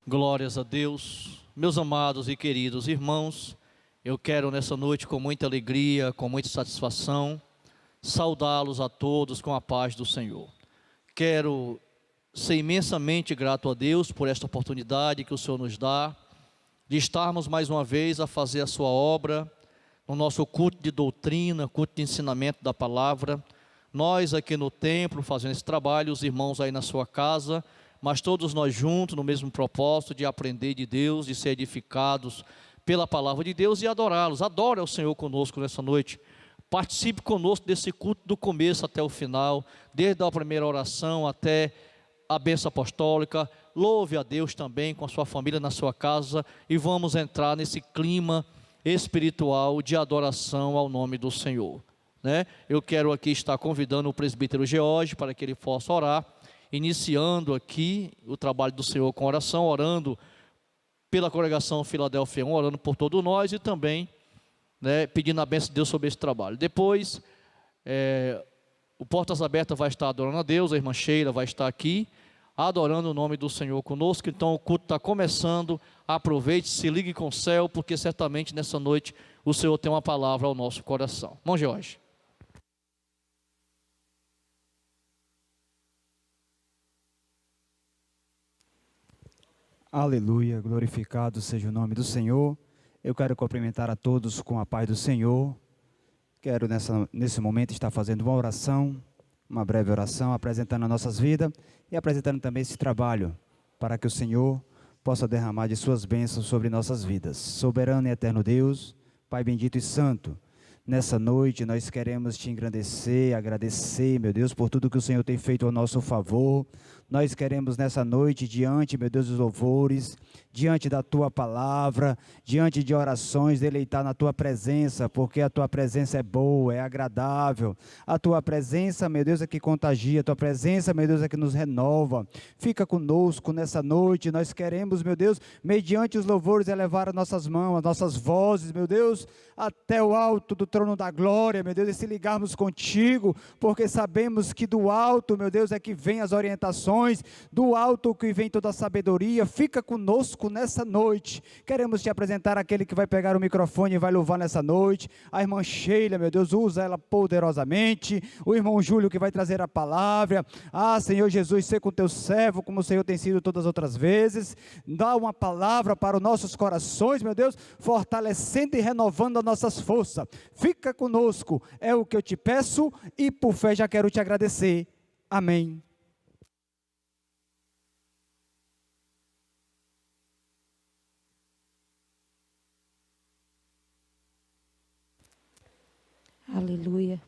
Glórias a Deus. Meus amados e queridos irmãos, eu quero nessa noite, com muita alegria, com muita satisfação, saudá-los a todos com a paz do Senhor. Quero ser imensamente grato a Deus por esta oportunidade que o Senhor nos dá, de estarmos mais uma vez a fazer a sua obra, no nosso culto de doutrina, culto de ensinamento da palavra. Nós aqui no templo fazendo esse trabalho, os irmãos aí na sua casa, mas todos nós juntos no mesmo propósito de aprender de Deus, de ser edificados pela palavra de Deus e adorá-los. Adore ao Senhor conosco nessa noite. Participe conosco desse culto do começo até o final, desde a primeira oração até a bênção apostólica. Louve a Deus também com a sua família na sua casa e vamos entrar nesse clima espiritual de adoração ao nome do Senhor, né? Eu quero aqui estar convidando o presbítero George para que ele possa orar, iniciando aqui o trabalho do Senhor com oração, orando pela congregação Filadélfia 1, orando por todos nós e também, né, pedindo a bênção de Deus sobre esse trabalho. Depois, o Portas Abertas vai estar adorando a Deus, a irmã Sheila vai estar aqui, adorando o nome do Senhor conosco. Então o culto está começando, aproveite, se ligue com o céu, porque certamente nessa noite o Senhor tem uma palavra ao nosso coração. Irmão Jorge. Aleluia, glorificado seja o nome do Senhor. Eu quero cumprimentar a todos com a paz do Senhor. Quero nesse momento estar fazendo uma oração, uma breve oração, apresentando as nossas vidas e apresentando também esse trabalho, para que o Senhor possa derramar de suas bênçãos sobre nossas vidas. Soberano e eterno Deus, Pai bendito e santo, nessa noite nós queremos te engrandecer, agradecer, meu Deus, por tudo que o Senhor tem feito ao nosso favor. Nós queremos nessa noite, diante, meu Deus, dos louvores, diante da Tua palavra, diante de orações, deleitar na Tua presença, porque a Tua presença é boa, é agradável. A Tua presença, meu Deus, é que contagia, a Tua presença, meu Deus, é que nos renova. Fica conosco nessa noite, nós queremos, meu Deus, mediante os louvores, elevar as nossas mãos, as nossas vozes, meu Deus, até o alto do trono da glória, meu Deus, e se ligarmos contigo, porque sabemos que do alto, meu Deus, é que vem as orientações, do alto que vem toda a sabedoria. Fica conosco nessa noite. Queremos te apresentar aquele que vai pegar o microfone e vai louvar nessa noite, a irmã Sheila, meu Deus, usa ela poderosamente, o irmão Júlio que vai trazer a palavra. Senhor Jesus, ser com teu servo, como o Senhor tem sido todas as outras vezes, dá uma palavra para os nossos corações, meu Deus, fortalecendo e renovando as nossas forças. Fica conosco, é o que eu te peço e por fé já quero te agradecer. Amém. Aleluia,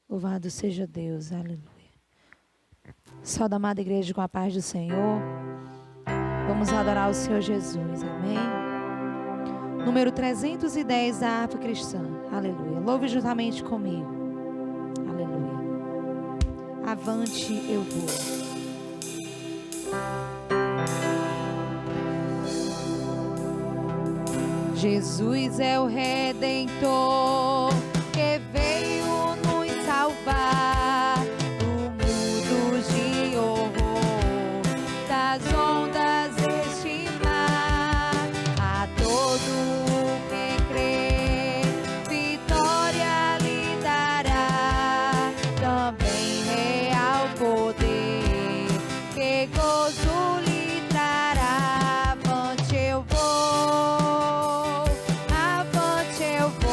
louvado seja Deus, aleluia. Saúde, amada igreja, com a paz do Senhor. Vamos adorar o Senhor Jesus, amém. Número 310 da harpa cristã, aleluia. Louve juntamente comigo, aleluia. Avante eu vou. Jesus é o Redentor que veio nos salvar do mundo de horror, das ondas deste mar. A todo que crê, vitória lhe dará, também real poder, que gozo lhe trará. Avante eu vou, avante eu vou.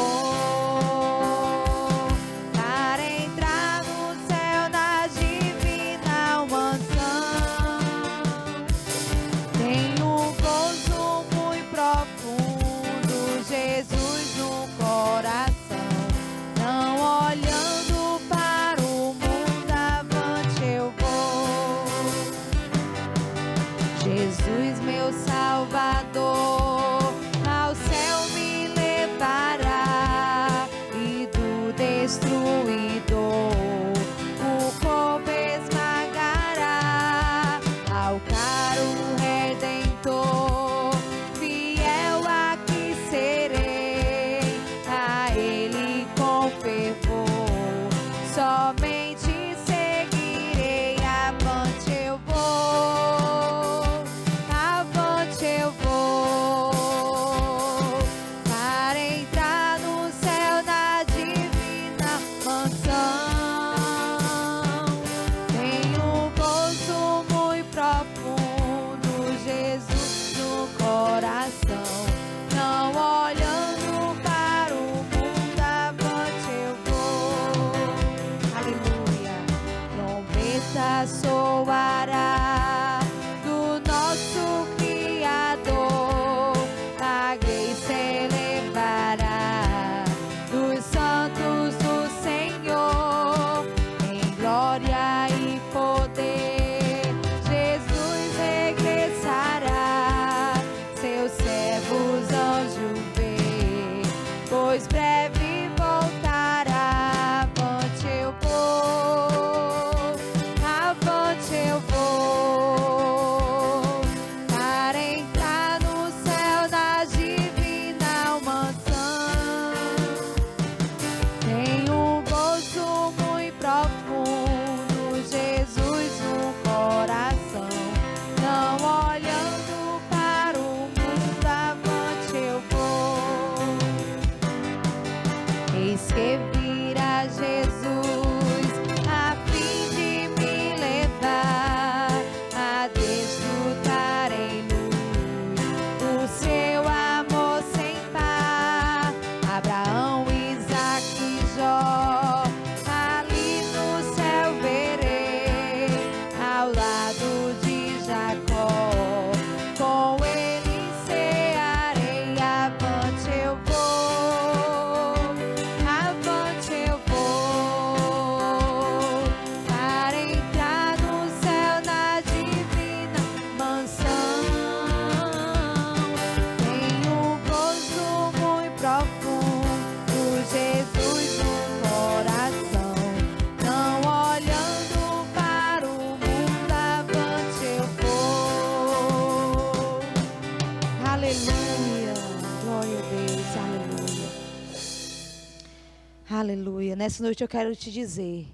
nessa noite eu quero te dizer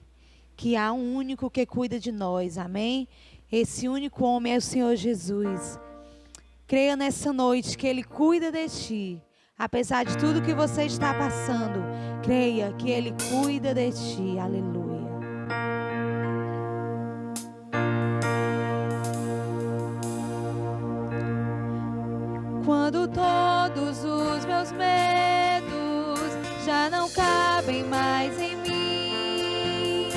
que há um único que cuida de nós, amém? Esse único homem é o Senhor Jesus. Creia nessa noite que Ele cuida de ti. Apesar de tudo que você está passando, creia que Ele cuida de ti. Aleluia. Quando todos os meus medos já não cabem mais em mim,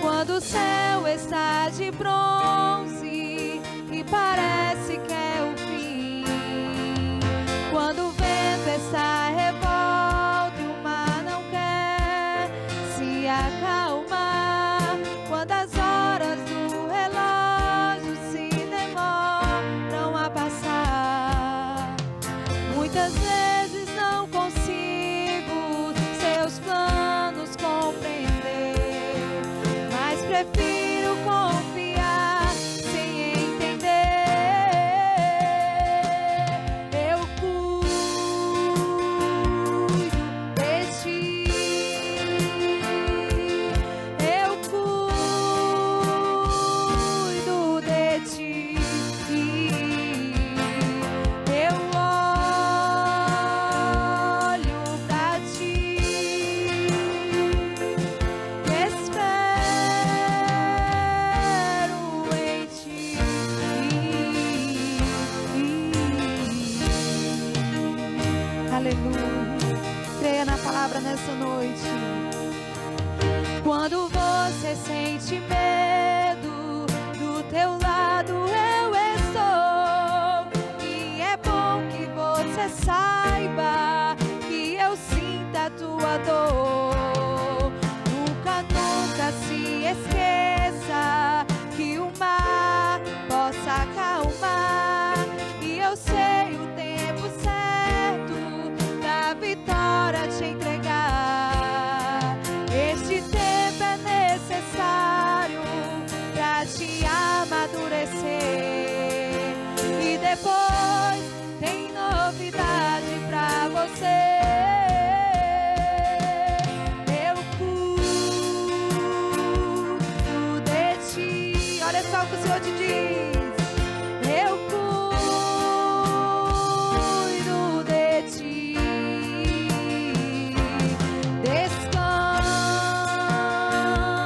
quando o céu está de bronze e parece que é o fim, quando o vento está revolto e o mar não quer se acalmar, quando as horas do relógio se demoram a passar, muitas vezes não consigo seus planos compreender, mas prefiro confiar sem entender. Eu cuido de ti, eu cuido de ti, eu olho pra ti, espero em ti. Aleluia. Creia na palavra nessa noite. Quando você sente medo, do teu lado eu estou. E é bom que você saiba que eu sinto a tua dor. Nunca, nunca se esqueça que o mar possa acalmar. E eu sei o tempo certo da vitória te entregar. Este tempo é necessário pra te amadurecer. E depois tem novidade pra você. Eu cuido de ti. Olha só o que o Senhor te diz. Eu cuido de ti.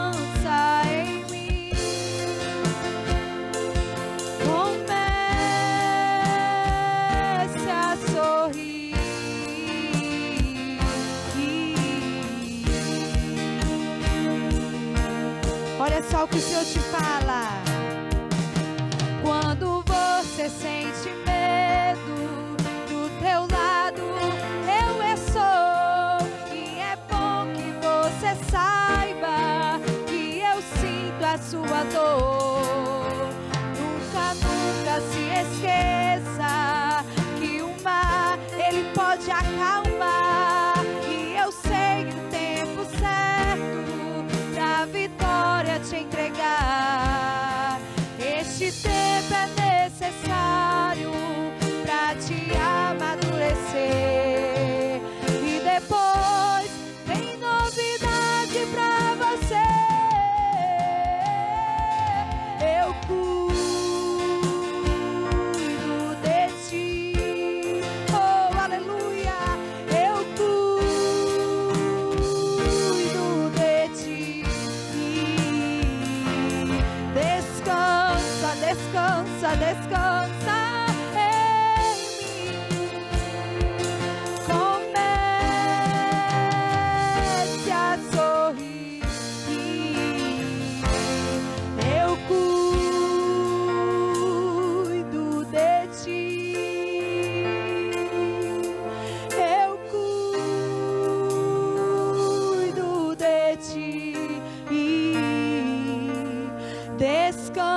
Descansa em mim. Comece a sorrir. Olha só o que o Senhor te fala. Quando você sente medo, do teu lado eu estou. E é bom que você saiba que eu sinto a sua dor. Nunca, nunca se esqueça que o mar, ele pode acalmar. E eu sei o tempo certo da vitória te entregar. Este tempo é necessário pra te amadurecer. E depois tem novidade pra você. Eu cuido de ti. Oh, aleluia. Eu cuido de ti. Descansa, descansa, descansa em mim. Comece a sorrir. Eu cuido de ti. Eu cuido de ti. Descansa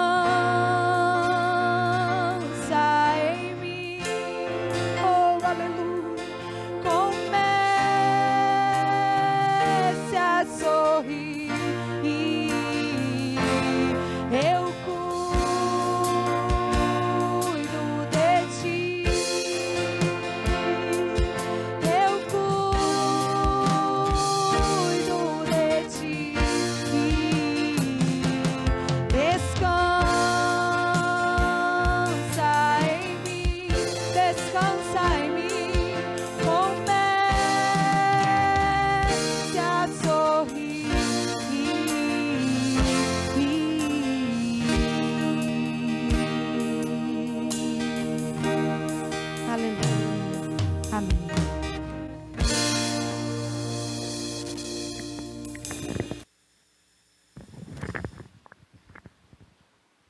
em mim. Oh, aleluia. Comece a sorrir. Eu cuido de ti. Eu cuido de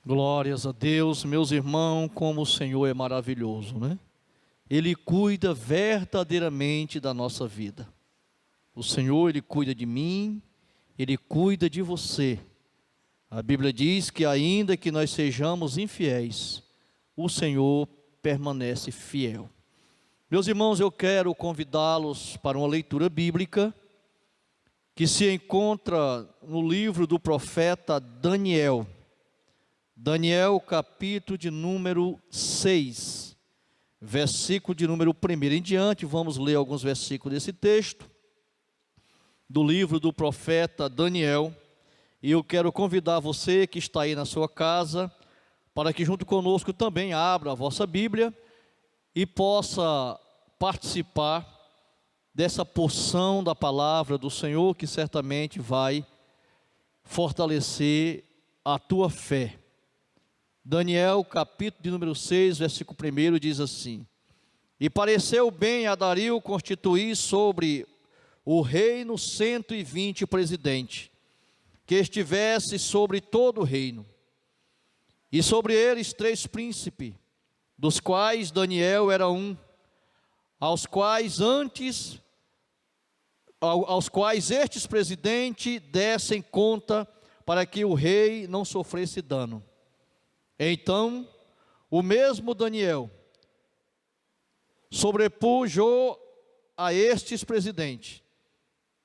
Glórias a Deus, meus irmãos, como o Senhor é maravilhoso, né? Ele cuida verdadeiramente da nossa vida. O Senhor, Ele cuida de mim, Ele cuida de você. A Bíblia diz que ainda que nós sejamos infiéis, o Senhor permanece fiel. Meus irmãos, eu quero convidá-los para uma leitura bíblica que se encontra no livro do profeta Daniel. Daniel, capítulo de número 6, versículo de número 1 em diante. Vamos ler alguns versículos desse texto, do livro do profeta Daniel. E eu quero convidar você que está aí na sua casa, para que junto conosco também abra a vossa Bíblia e possa participar dessa porção da palavra do Senhor, que certamente vai fortalecer a tua fé. Daniel, capítulo de número 6, versículo 1, diz assim: E pareceu bem a Dario constituir sobre o reino 120 presidentes, que estivesse sobre todo o reino, e sobre eles 3 príncipes, dos quais Daniel era um, aos quais estes presidentes dessem conta, para que o rei não sofresse dano. Então, o mesmo Daniel sobrepujou a estes presidentes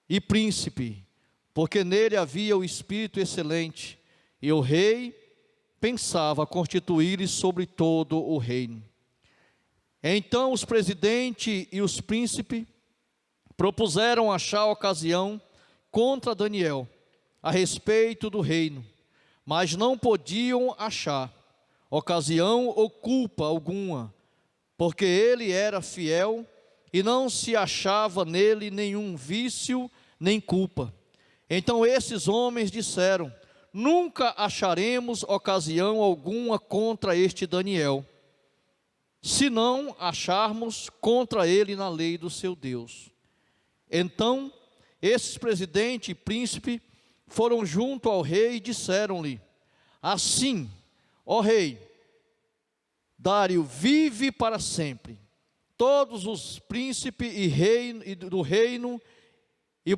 e príncipe, porque nele havia o espírito excelente, e o rei pensava constituir sobre todo o reino. Então os presidentes e os príncipes propuseram achar ocasião contra Daniel a respeito do reino, mas não podiam achar ocasião ou culpa alguma, porque ele era fiel e não se achava nele nenhum vício nem culpa. Então esses homens disseram: nunca acharemos ocasião alguma contra este Daniel, se não acharmos contra ele na lei do seu Deus. Então esses presidente e príncipe foram junto ao rei e disseram-lhe: assim, ó rei, Dário vive para sempre. Todos os príncipes e do reino, e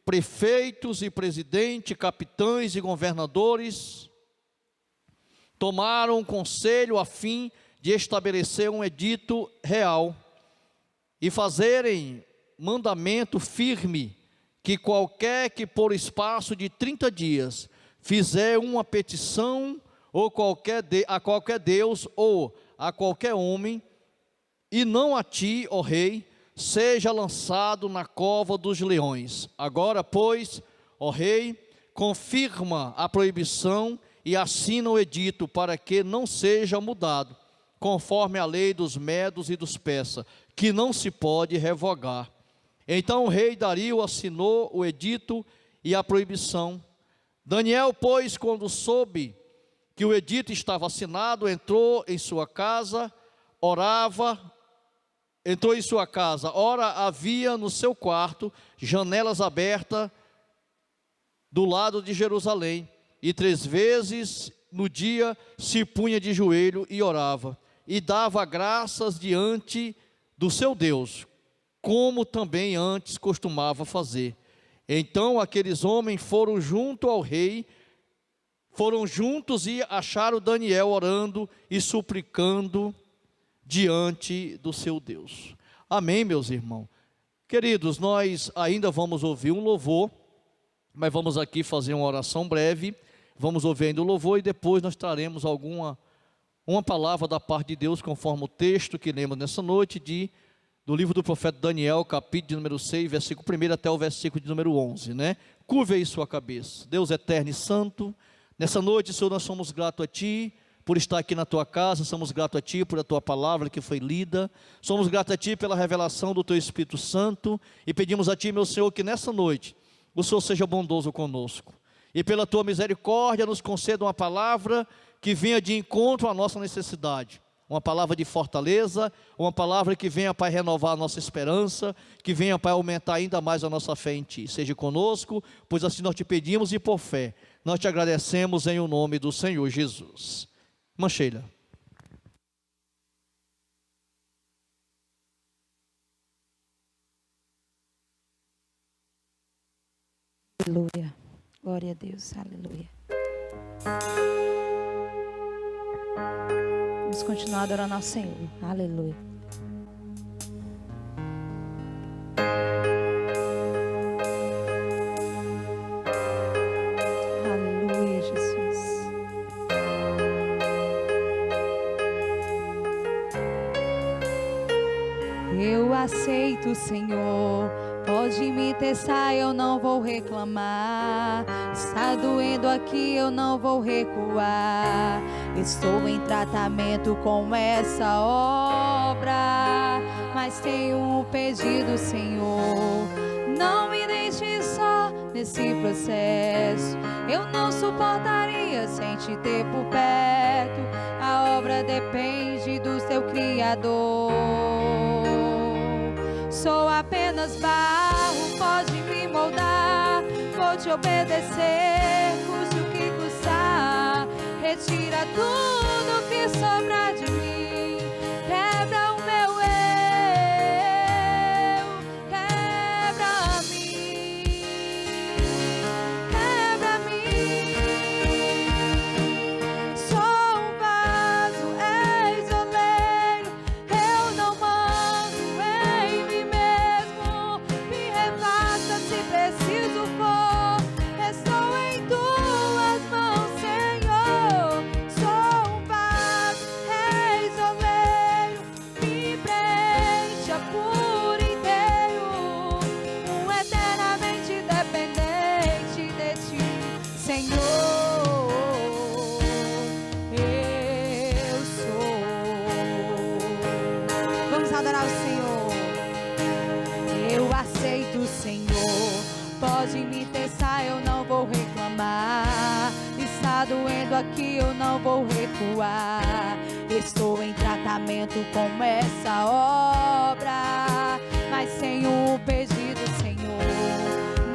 prefeitos e presidentes, capitães e governadores, tomaram um conselho a fim de estabelecer um edito real e fazerem mandamento firme, que qualquer que por espaço de 30 dias fizer uma petição ou a qualquer Deus ou a qualquer homem, e não a ti, ó rei, seja lançado na cova dos leões. Agora, pois, ó rei, confirma a proibição e assina o edito, para que não seja mudado, conforme a lei dos medos e dos persas, que não se pode revogar. Então o rei Dario assinou o edito e a proibição. Daniel, pois, quando soube que o edito estava assinado, entrou em sua casa, ora havia no seu quarto janelas abertas do lado de Jerusalém, e 3 vezes no dia se punha de joelho e orava, e dava graças diante do seu Deus, como também antes costumava fazer. Então aqueles homens foram junto ao rei, foram juntos e acharam Daniel orando e suplicando diante do seu Deus. Amém, meus irmãos? Queridos, nós ainda vamos ouvir um louvor, mas vamos aqui fazer uma oração breve. Vamos ouvir ainda o louvor e depois nós traremos uma palavra da parte de Deus, conforme o texto que lemos nessa noite do livro do profeta Daniel, capítulo de número 6, versículo 1 até o versículo de número 11, né? Curve aí sua cabeça. Deus eterno e santo, nessa noite, Senhor, nós somos gratos a Ti por estar aqui na Tua casa, somos gratos a Ti por a Tua palavra que foi lida, somos gratos a Ti pela revelação do Teu Espírito Santo, e pedimos a Ti, meu Senhor, que nessa noite o Senhor seja bondoso conosco, e pela Tua misericórdia nos conceda uma palavra que venha de encontro à nossa necessidade, uma palavra de fortaleza, uma palavra que venha, Pai, renovar a nossa esperança, que venha, Pai, aumentar ainda mais a nossa fé em Ti. Seja conosco, pois assim nós Te pedimos e por fé nós Te agradecemos em o nome do Senhor Jesus. Irmã Sheila. Aleluia. Glória a Deus. Aleluia. Vamos continuar adorando ao Senhor. Aleluia. Aleluia, Jesus. Eu aceito, Senhor. Pode me testar, eu não vou reclamar. Está doendo aqui, eu não vou recuar. Estou em tratamento com essa obra, mas tenho um pedido, Senhor. Não me deixe só nesse processo. Eu não suportaria sem te ter por perto. A obra depende do seu Criador. Sou apenas barro, pode me moldar. Vou te obedecer, custe o que custar. Retira tudo que sobra de mim. Quebra o meu eu, quebra-me, quebra-me. Sou um vaso, és oleiro. Eu não mando em mim mesmo. Me refaça se preciso for. Estou em tuas mãos, Senhor. Sou um vaso, és oleiro. Me preencha por inteiro. Um eternamente dependente de ti, Senhor. Eu sou. Vamos adorar o Senhor. Eu aceito, Senhor. Pode me testar, eu não vou reclamar. Está doendo aqui, eu não vou recuar. Estou em tratamento com essa obra, mas tenho um pedido, Senhor.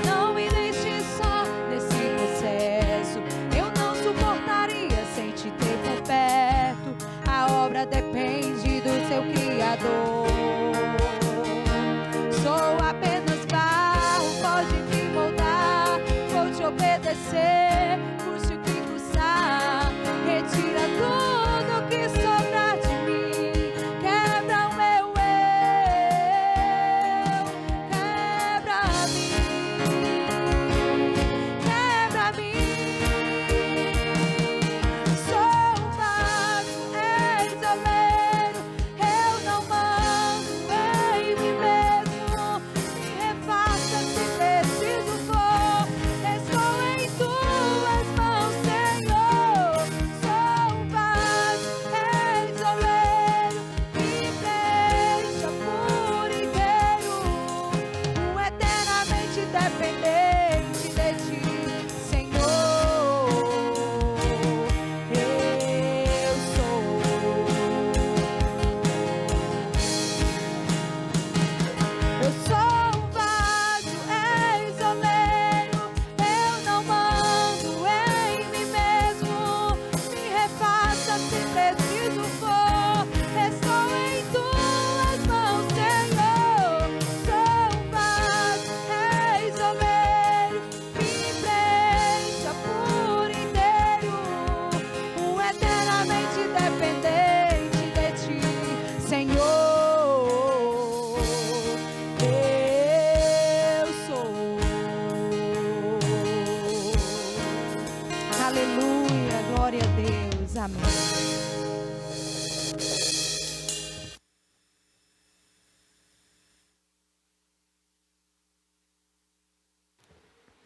Não me deixe só nesse processo. Eu não suportaria sem te ter por perto. A obra depende do seu Criador. Sou apenas barro, pode me moldar. Vou te obedecer, custe o que custar. Retira tudo que sobra de mim. Quebra o meu eu, quebra-me, quebra-me. Sou um vaso, és oleiro. Eu não mando em mim mesmo. Me refaça se preciso for. Estou em tuas mãos, Senhor. Sou um vaso, és oleiro. Me preencha por inteiro. Um eternamente dependente de ti, Senhor. Eu sou. Eu sou um vaso, és oleiro. Eu não mando em mim mesmo. Me refaça se preciso for. Estou em tuas mãos, Senhor. Sou um vaso, és oleiro. Me preencha por inteiro. Um eternamente dependente de ti, Senhor. Eu sou. Aleluia, glória a Deus, amém.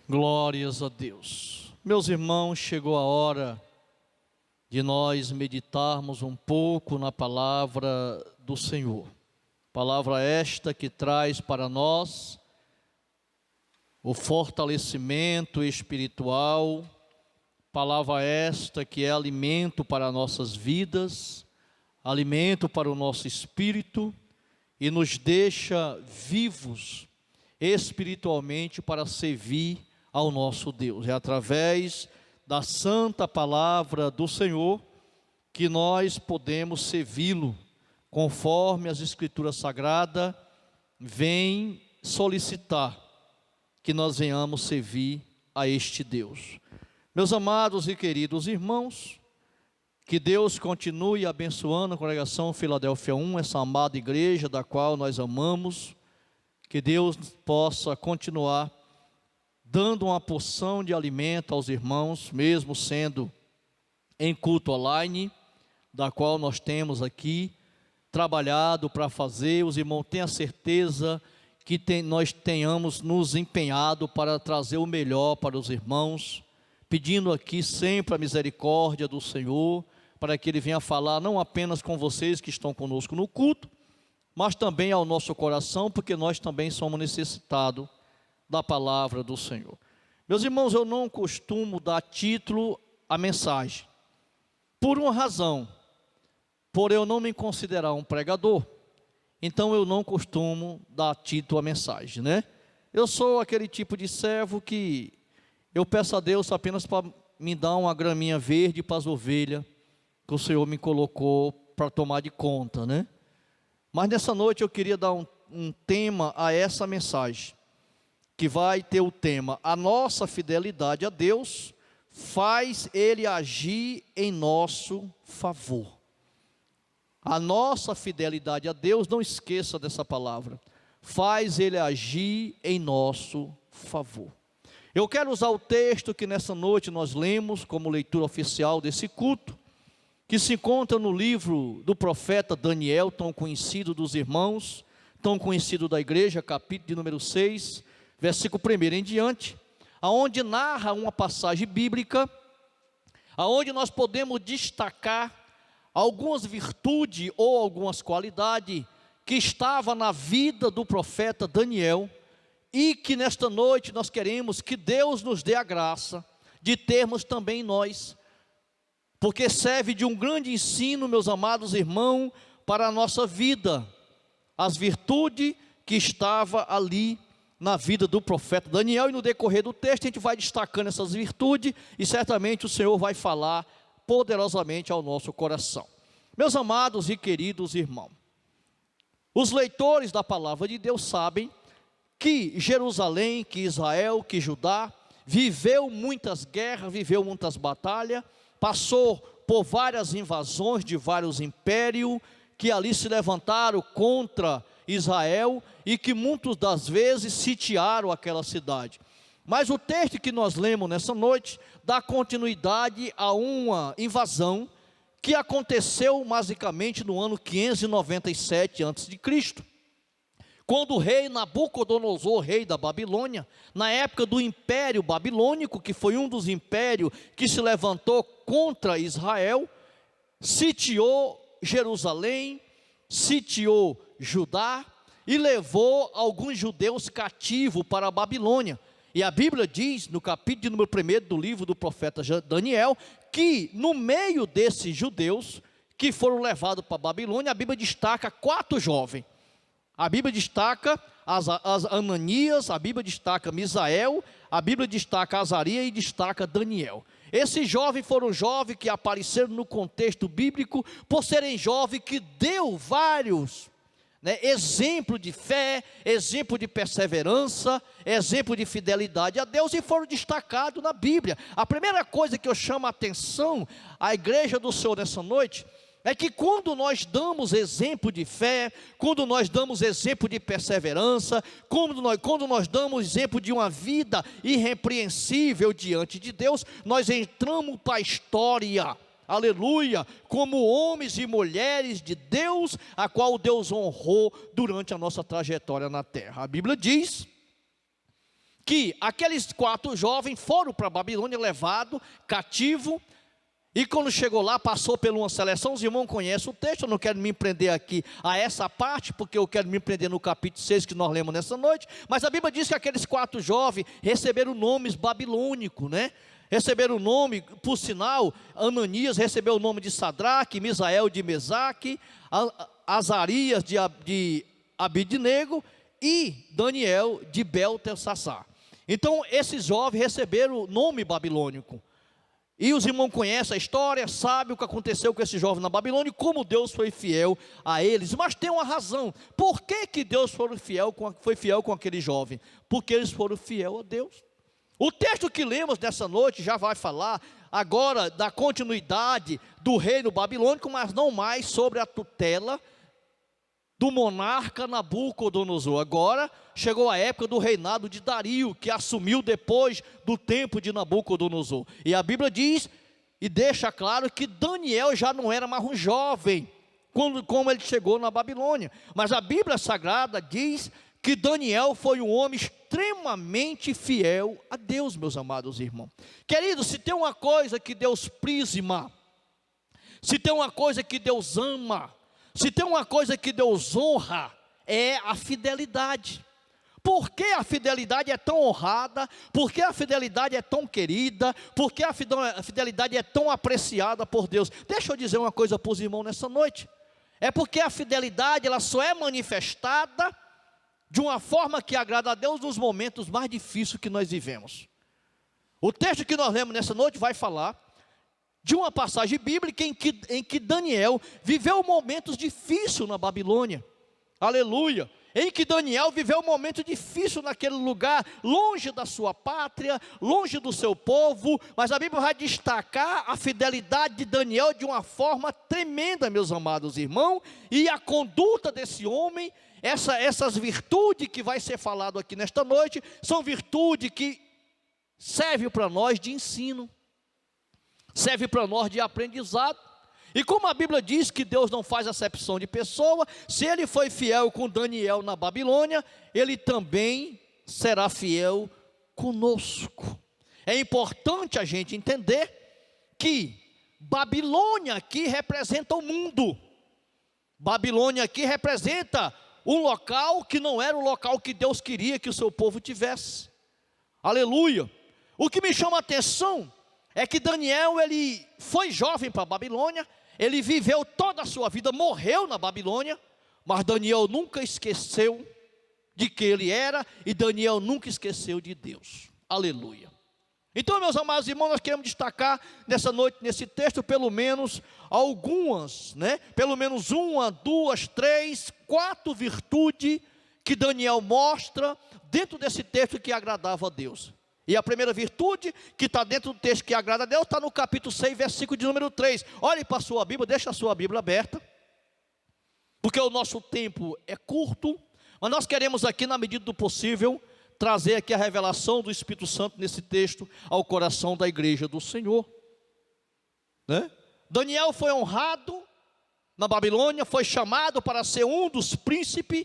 Glórias a Deus. Meus irmãos, chegou a hora de nós meditarmos um pouco na palavra do Senhor. Palavra esta que traz para nós o fortalecimento espiritual. Palavra esta que é alimento para nossas vidas, alimento para o nosso espírito e nos deixa vivos espiritualmente para servir ao nosso Deus. É através da santa palavra do Senhor que nós podemos servi-lo, conforme as Escrituras Sagradas vêm solicitar que nós venhamos servir a este Deus. Meus amados e queridos irmãos, que Deus continue abençoando a congregação Filadélfia 1, essa amada igreja da qual nós amamos, que Deus possa continuar dando uma porção de alimento aos irmãos, mesmo sendo em culto online, da qual nós temos aqui trabalhado para fazer. Os irmãos tenham certeza que nós tenhamos nos empenhado para trazer o melhor para os irmãos, pedindo aqui sempre a misericórdia do Senhor, para que Ele venha falar não apenas com vocês que estão conosco no culto, mas também ao nosso coração, porque nós também somos necessitados da palavra do Senhor. Meus irmãos, eu não costumo dar título à mensagem, por uma razão: por eu não me considerar um pregador, então eu não costumo dar título à mensagem, né? Eu sou aquele tipo de servo que eu peço a Deus apenas para me dar uma graminha verde para as ovelhas que o Senhor me colocou para tomar de conta, né? Mas nessa noite eu queria dar um tema a essa mensagem, que vai ter o tema: a nossa fidelidade a Deus faz Ele agir em nosso favor. A nossa fidelidade a Deus, não esqueça dessa palavra, faz Ele agir em nosso favor. Eu quero usar o texto que nessa noite nós lemos como leitura oficial desse culto, que se encontra no livro do profeta Daniel, tão conhecido dos irmãos, tão conhecido da igreja, capítulo de número 6, versículo 1 em diante, aonde narra uma passagem bíblica, aonde nós podemos destacar algumas virtudes ou algumas qualidades que estavam na vida do profeta Daniel, e que nesta noite nós queremos que Deus nos dê a graça de termos também nós, porque serve de um grande ensino, meus amados irmãos, para a nossa vida, as virtudes que estavam ali na vida do profeta Daniel. E no decorrer do texto a gente vai destacando essas virtudes, e certamente o Senhor vai falar poderosamente ao nosso coração. Meus amados e queridos irmãos, os leitores da palavra de Deus sabem que Jerusalém, que Israel, que Judá viveu muitas guerras, viveu muitas batalhas, passou por várias invasões de vários impérios que ali se levantaram contra Israel, e que muitas das vezes sitiaram aquela cidade. Mas o texto que nós lemos nessa noite dá continuidade a uma invasão que aconteceu basicamente no ano 597 a.C., quando o rei Nabucodonosor, rei da Babilônia, na época do Império Babilônico, que foi um dos impérios que se levantou contra Israel, sitiou Jerusalém, sitiou Judá e levou alguns judeus cativos para a Babilônia. E a Bíblia diz, no capítulo número 1 do livro do profeta Daniel, que no meio desses judeus que foram levados para a Babilônia, a Bíblia destaca 4 jovens. A Bíblia destaca as Ananias, a Bíblia destaca Misael, a Bíblia destaca Azarias e destaca Daniel. Esses jovens foram jovens que apareceram no contexto bíblico por serem jovens que deu vários exemplo de fé, exemplo de perseverança, exemplo de fidelidade a Deus, e foram destacados na Bíblia. A primeira coisa que eu chamo a atenção à igreja do Senhor nessa noite é que quando nós damos exemplo de fé, quando nós damos exemplo de perseverança, quando nós damos exemplo de uma vida irrepreensível diante de Deus, nós entramos para a história, aleluia, como homens e mulheres de Deus, a qual Deus honrou durante a nossa trajetória na terra. A Bíblia diz que aqueles 4 jovens foram para a Babilônia, levados cativo, e quando chegou lá, passou por uma seleção. Os irmãos conhecem o texto, eu não quero me prender aqui a essa parte, porque eu quero me prender no capítulo 6 que nós lemos nessa noite. Mas a Bíblia diz que aqueles 4 jovens receberam nomes babilônicos, receberam o nome, por sinal, Ananias recebeu o nome de Sadraque, Misael de Mesaque, Azarias de Abidnego e Daniel de Belteshazzar. Então esses jovens receberam o nome babilônico. E os irmãos conhecem a história, sabem o que aconteceu com esse jovem na Babilônia e como Deus foi fiel a eles. Mas tem uma razão. Por que Deus foi fiel com aquele jovem? Porque eles foram fiel a Deus. O texto que lemos nessa noite já vai falar agora da continuidade do reino babilônico, mas não mais sobre a tutela do monarca Nabucodonosor. Agora chegou a época do reinado de Dario, que assumiu depois do tempo de Nabucodonosor. E a Bíblia diz e deixa claro que Daniel já não era mais um jovem como ele chegou na Babilônia. Mas a Bíblia Sagrada diz que Daniel foi um homem extremamente fiel a Deus, meus amados irmãos. Queridos, se tem uma coisa que Deus prisma, se tem uma coisa que Deus ama, se tem uma coisa que Deus honra, é a fidelidade. Por que a fidelidade é tão honrada? Por que a fidelidade é tão querida? Por que a fidelidade é tão apreciada por Deus? Deixa eu dizer uma coisa para os irmãos nessa noite. É porque a fidelidade, ela só é manifestada de uma forma que agrada a Deus nos momentos mais difíceis que nós vivemos. O texto que nós lemos nessa noite vai falar de uma passagem bíblica em que Daniel viveu momentos difíceis na Babilônia. Aleluia! Em que Daniel viveu um momento difícil naquele lugar, longe da sua pátria, longe do seu povo, mas a Bíblia vai destacar a fidelidade de Daniel de uma forma tremenda, meus amados irmãos, e a conduta desse homem, essas virtudes que vai ser falado aqui nesta noite, são virtudes que servem para nós de ensino, serve para nós de aprendizado. E como a Bíblia diz que Deus não faz acepção de pessoa, se ele foi fiel com Daniel na Babilônia, ele também será fiel conosco. É importante a gente entender que Babilônia aqui representa o mundo. Babilônia aqui representa um local que não era o local que Deus queria que o seu povo tivesse. Aleluia! O que me chama a atenção é que Daniel, ele foi jovem para a Babilônia, ele viveu toda a sua vida, morreu na Babilônia, mas Daniel nunca esqueceu de quem ele era, e Daniel nunca esqueceu de Deus. Aleluia. Então, meus amados irmãos, nós queremos destacar nessa noite, nesse texto, pelo menos algumas, pelo menos 1, 2, 3, 4 virtudes que Daniel mostra dentro desse texto que agradava a Deus. E a primeira virtude que está dentro do texto que agrada a Deus está no capítulo 6, versículo de número 3. Olhe para a sua Bíblia, deixa a sua Bíblia aberta, porque o nosso tempo é curto, mas nós queremos aqui, na medida do possível, trazer aqui a revelação do Espírito Santo nesse texto ao coração da igreja do Senhor. Daniel foi honrado na Babilônia, foi chamado para ser um dos príncipes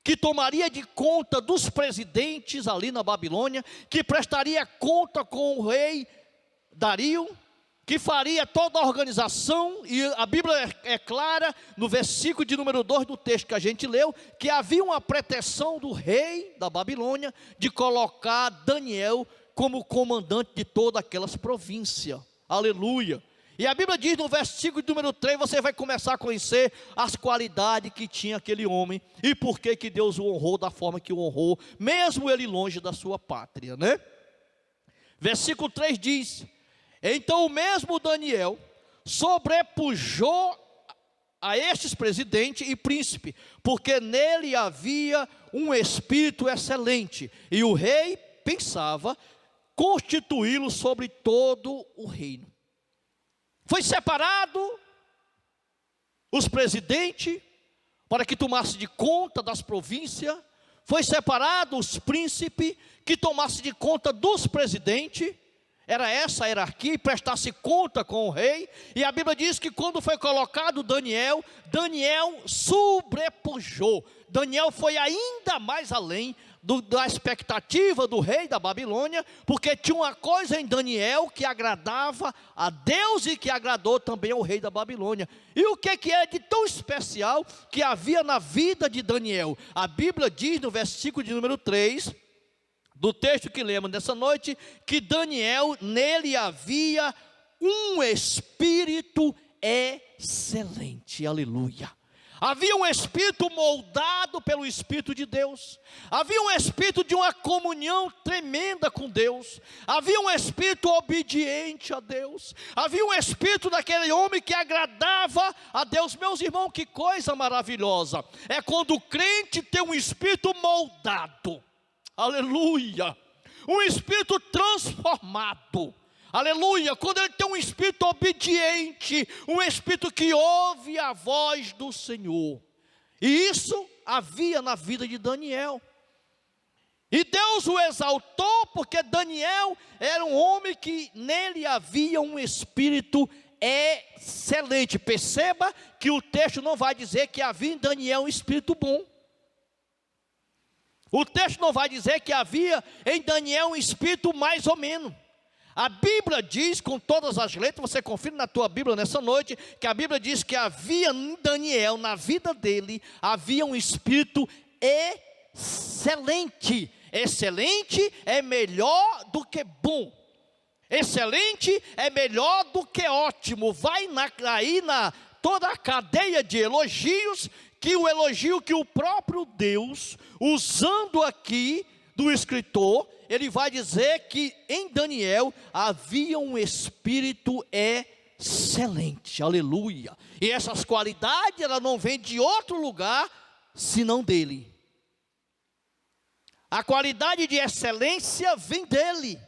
que tomaria de conta dos presidentes ali na Babilônia, que prestaria conta com o rei Dario, que faria toda a organização. E a Bíblia é clara, no versículo de número 2 do texto que a gente leu, que havia uma pretensão do rei da Babilônia de colocar Daniel como comandante de todas aquelas províncias. Aleluia! E a Bíblia diz no versículo de número 3, você vai começar a conhecer as qualidades que tinha aquele homem, e por que Deus o honrou da forma que o honrou, mesmo ele longe da sua pátria, Versículo 3 diz: então o mesmo Daniel sobrepujou a estes presidentes e príncipes, porque nele havia um espírito excelente, e o rei pensava constituí-lo sobre todo o reino. Foi separado os presidentes para que tomasse de conta das províncias, foi separado os príncipes que tomasse de conta dos presidentes, era essa a hierarquia, e prestasse conta com o rei. E a Bíblia diz que quando foi colocado Daniel sobrepujou. Daniel foi ainda mais além da expectativa do rei da Babilônia, porque tinha uma coisa em Daniel que agradava a Deus e que agradou também ao rei da Babilônia. E o que é de tão especial que havia na vida de Daniel? A Bíblia diz no versículo de número 3, do texto que lemos nessa noite, que Daniel, nele havia um espírito excelente. Aleluia! Havia um espírito moldado pelo Espírito de Deus. Havia um espírito de uma comunhão tremenda com Deus. Havia um espírito obediente a Deus. Havia um espírito daquele homem que agradava a Deus. Meus irmãos, que coisa maravilhosa é quando o crente tem um espírito moldado. Aleluia! Um espírito transformado. Aleluia, quando ele tem um espírito obediente, um espírito que ouve a voz do Senhor. E isso havia na vida de Daniel. E Deus o exaltou porque Daniel era um homem que nele havia um espírito excelente. Perceba que o texto não vai dizer que havia em Daniel um espírito bom. O texto não vai dizer que havia em Daniel um espírito mais ou menos. A Bíblia diz, com todas as letras, você confira na tua Bíblia nessa noite, que a Bíblia diz que havia em Daniel, na vida dele, havia um espírito excelente. Excelente é melhor do que bom. Excelente é melhor do que ótimo. Vai aí na toda a cadeia de elogios, que o elogio que o próprio Deus, usando aqui do escritor, ele vai dizer que em Daniel havia um espírito excelente, aleluia. E essas qualidades, ela não vem de outro lugar, senão dele. A qualidade de excelência vem dele,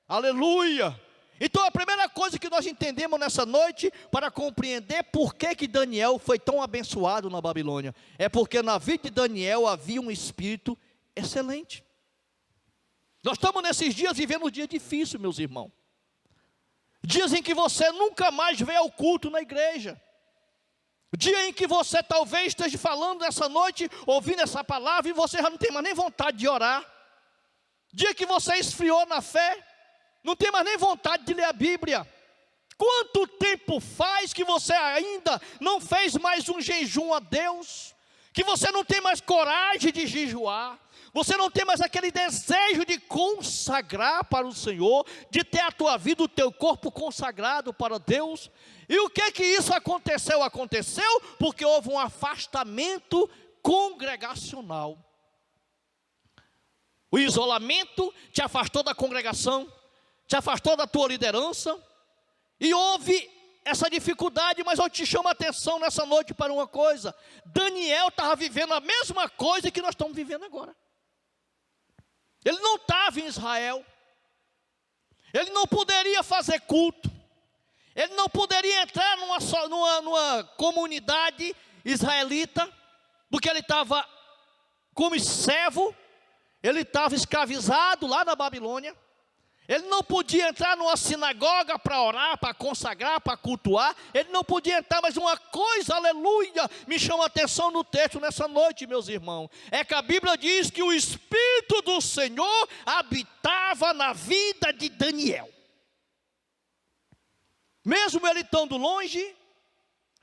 aleluia. Então a primeira coisa que nós entendemos nessa noite, para compreender por que Daniel foi tão abençoado na Babilônia, é porque na vida de Daniel havia um espírito excelente. Nós estamos nesses dias vivendo um dia difícil, meus irmãos. Dias em que você nunca mais vê o culto na igreja. Dia em que você talvez esteja falando nessa noite, ouvindo essa palavra, e você já não tem mais nem vontade de orar. Dia que você esfriou na fé, não tem mais nem vontade de ler a Bíblia. Quanto tempo faz que você ainda não fez mais um jejum a Deus? Que você não tem mais coragem de jejuar? Você não tem mais aquele desejo de consagrar para o Senhor, de ter a tua vida, o teu corpo consagrado para Deus. E o que isso aconteceu? Aconteceu porque houve um afastamento congregacional. O isolamento te afastou da congregação, te afastou da tua liderança, e houve essa dificuldade. Mas eu te chamo a atenção nessa noite para uma coisa: Daniel estava vivendo a mesma coisa que nós estamos vivendo agora. Ele não estava em Israel, ele não poderia fazer culto, ele não poderia entrar numa comunidade israelita, porque ele estava como servo, ele estava escravizado lá na Babilônia. Ele não podia entrar numa sinagoga para orar, para consagrar, para cultuar. Ele não podia entrar, mas uma coisa, aleluia, me chama a atenção no texto nessa noite, meus irmãos. É que a Bíblia diz que o Espírito do Senhor habitava na vida de Daniel. Mesmo ele estando longe,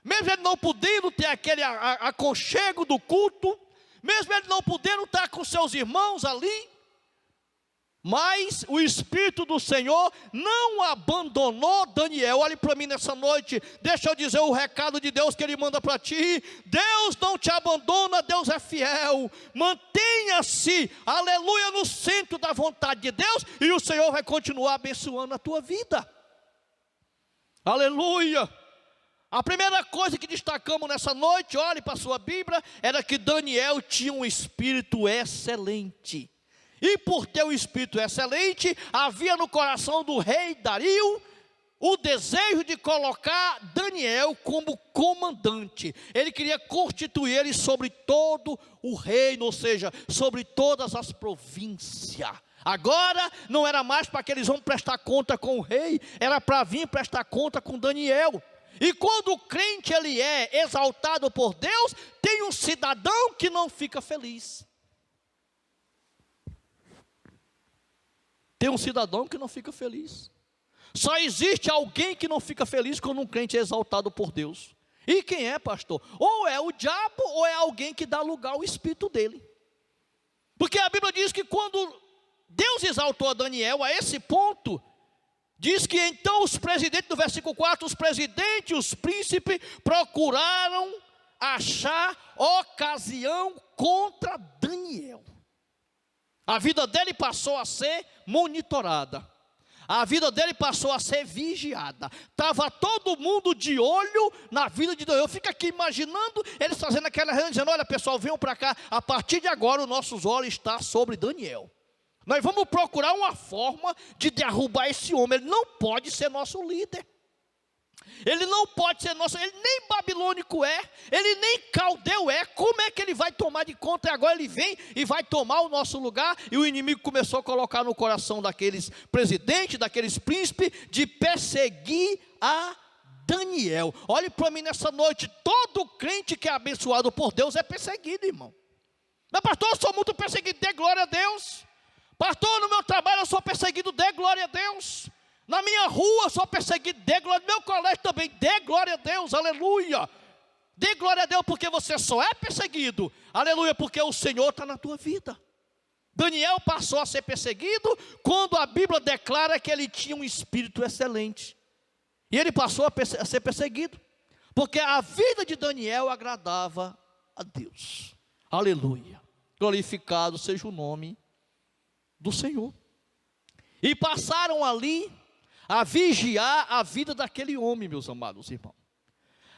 mesmo ele não podendo ter aquele aconchego do culto, mesmo ele não podendo estar com seus irmãos ali, mas o Espírito do Senhor não abandonou Daniel. Olhe para mim nessa noite, deixa eu dizer o recado de Deus que Ele manda para ti. Deus não te abandona, Deus é fiel. Mantenha-se, aleluia, no centro da vontade de Deus, e o Senhor vai continuar abençoando a tua vida. Aleluia. A primeira coisa que destacamos nessa noite, olhe para a sua Bíblia, era que Daniel tinha um espírito excelente. E por ter um espírito excelente, havia no coração do rei Dario o desejo de colocar Daniel como comandante. Ele queria constituir ele sobre todo o reino, ou seja, sobre todas as províncias. Agora não era mais para que eles vão prestar conta com o rei, era para vir prestar conta com Daniel. E quando o crente ele é exaltado por Deus, tem um cidadão que não fica feliz. Tem um cidadão que não fica feliz. Só existe alguém que não fica feliz quando um crente é exaltado por Deus. E quem é, pastor? Ou é o diabo, ou é alguém que dá lugar ao espírito dele. Porque a Bíblia diz que quando Deus exaltou a Daniel a esse ponto, diz que então os presidentes, no versículo 4, os presidentes, os príncipes procuraram achar ocasião contra Daniel. A vida dele passou a ser monitorada. A vida dele passou a ser vigiada. Estava todo mundo de olho na vida de Daniel. Eu fico aqui imaginando eles fazendo aquela reunião, dizendo: olha pessoal, venham para cá. A partir de agora os nossos olhos estão sobre Daniel. Nós vamos procurar uma forma de derrubar esse homem. Ele não pode ser nosso líder. Ele não pode ser nosso, ele nem babilônico é, ele nem caldeu é. Como é que ele vai tomar de conta? E agora ele vem e vai tomar o nosso lugar. E o inimigo começou a colocar no coração daqueles presidentes, daqueles príncipes, de perseguir a Daniel. Olhe para mim nessa noite: todo crente que é abençoado por Deus é perseguido, irmão. Mas pastor, eu sou muito perseguido, dê glória a Deus. Pastor, no meu trabalho eu sou perseguido, dê glória a Deus. Na minha rua eu sou perseguido, dê glória. No meu colégio também, dê glória a Deus, aleluia. Dê glória a Deus, porque você só é perseguido, aleluia, porque o Senhor está na tua vida. Daniel passou a ser perseguido quando a Bíblia declara que ele tinha um espírito excelente. E ele passou a ser perseguido, porque a vida de Daniel agradava a Deus, aleluia. Glorificado seja o nome do Senhor. E passaram ali a vigiar a vida daquele homem, meus amados irmãos.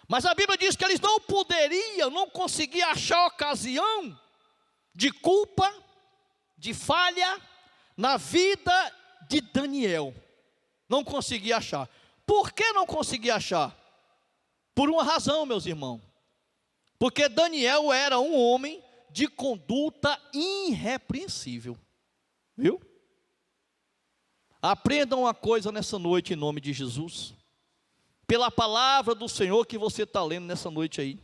Mas a Bíblia diz que eles não conseguiam achar ocasião de culpa, de falha na vida de Daniel. Não conseguia achar. Por que não conseguia achar? Por uma razão, meus irmãos. Porque Daniel era um homem de conduta irrepreensível. Viu? Aprendam uma coisa nessa noite em nome de Jesus. Pela palavra do Senhor que você está lendo nessa noite aí.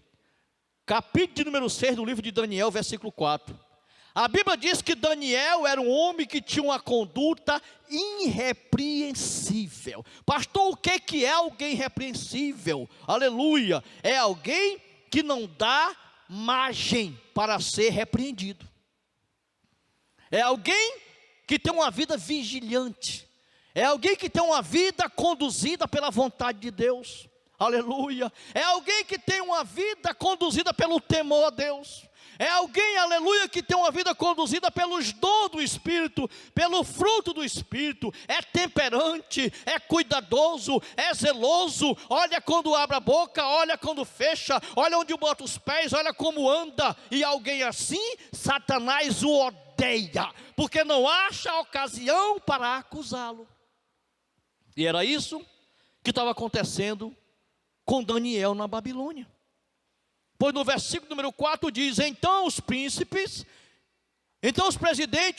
Capítulo de número 6 do livro de Daniel, versículo 4. A Bíblia diz que Daniel era um homem que tinha uma conduta irrepreensível. Pastor, o que é alguém irrepreensível? Aleluia. É alguém que não dá margem para ser repreendido. É alguém que tem uma vida vigilante. É alguém que tem uma vida conduzida pela vontade de Deus, aleluia. É alguém que tem uma vida conduzida pelo temor a Deus. É alguém, aleluia, que tem uma vida conduzida pelos dons do Espírito, pelo fruto do Espírito. É temperante, é cuidadoso, é zeloso. Olha quando abre a boca, olha quando fecha, olha onde bota os pés, olha como anda. E alguém assim, Satanás o odeia, porque não acha ocasião para acusá-lo. E era isso que estava acontecendo com Daniel na Babilônia. Pois no versículo número 4 diz: então os presidentes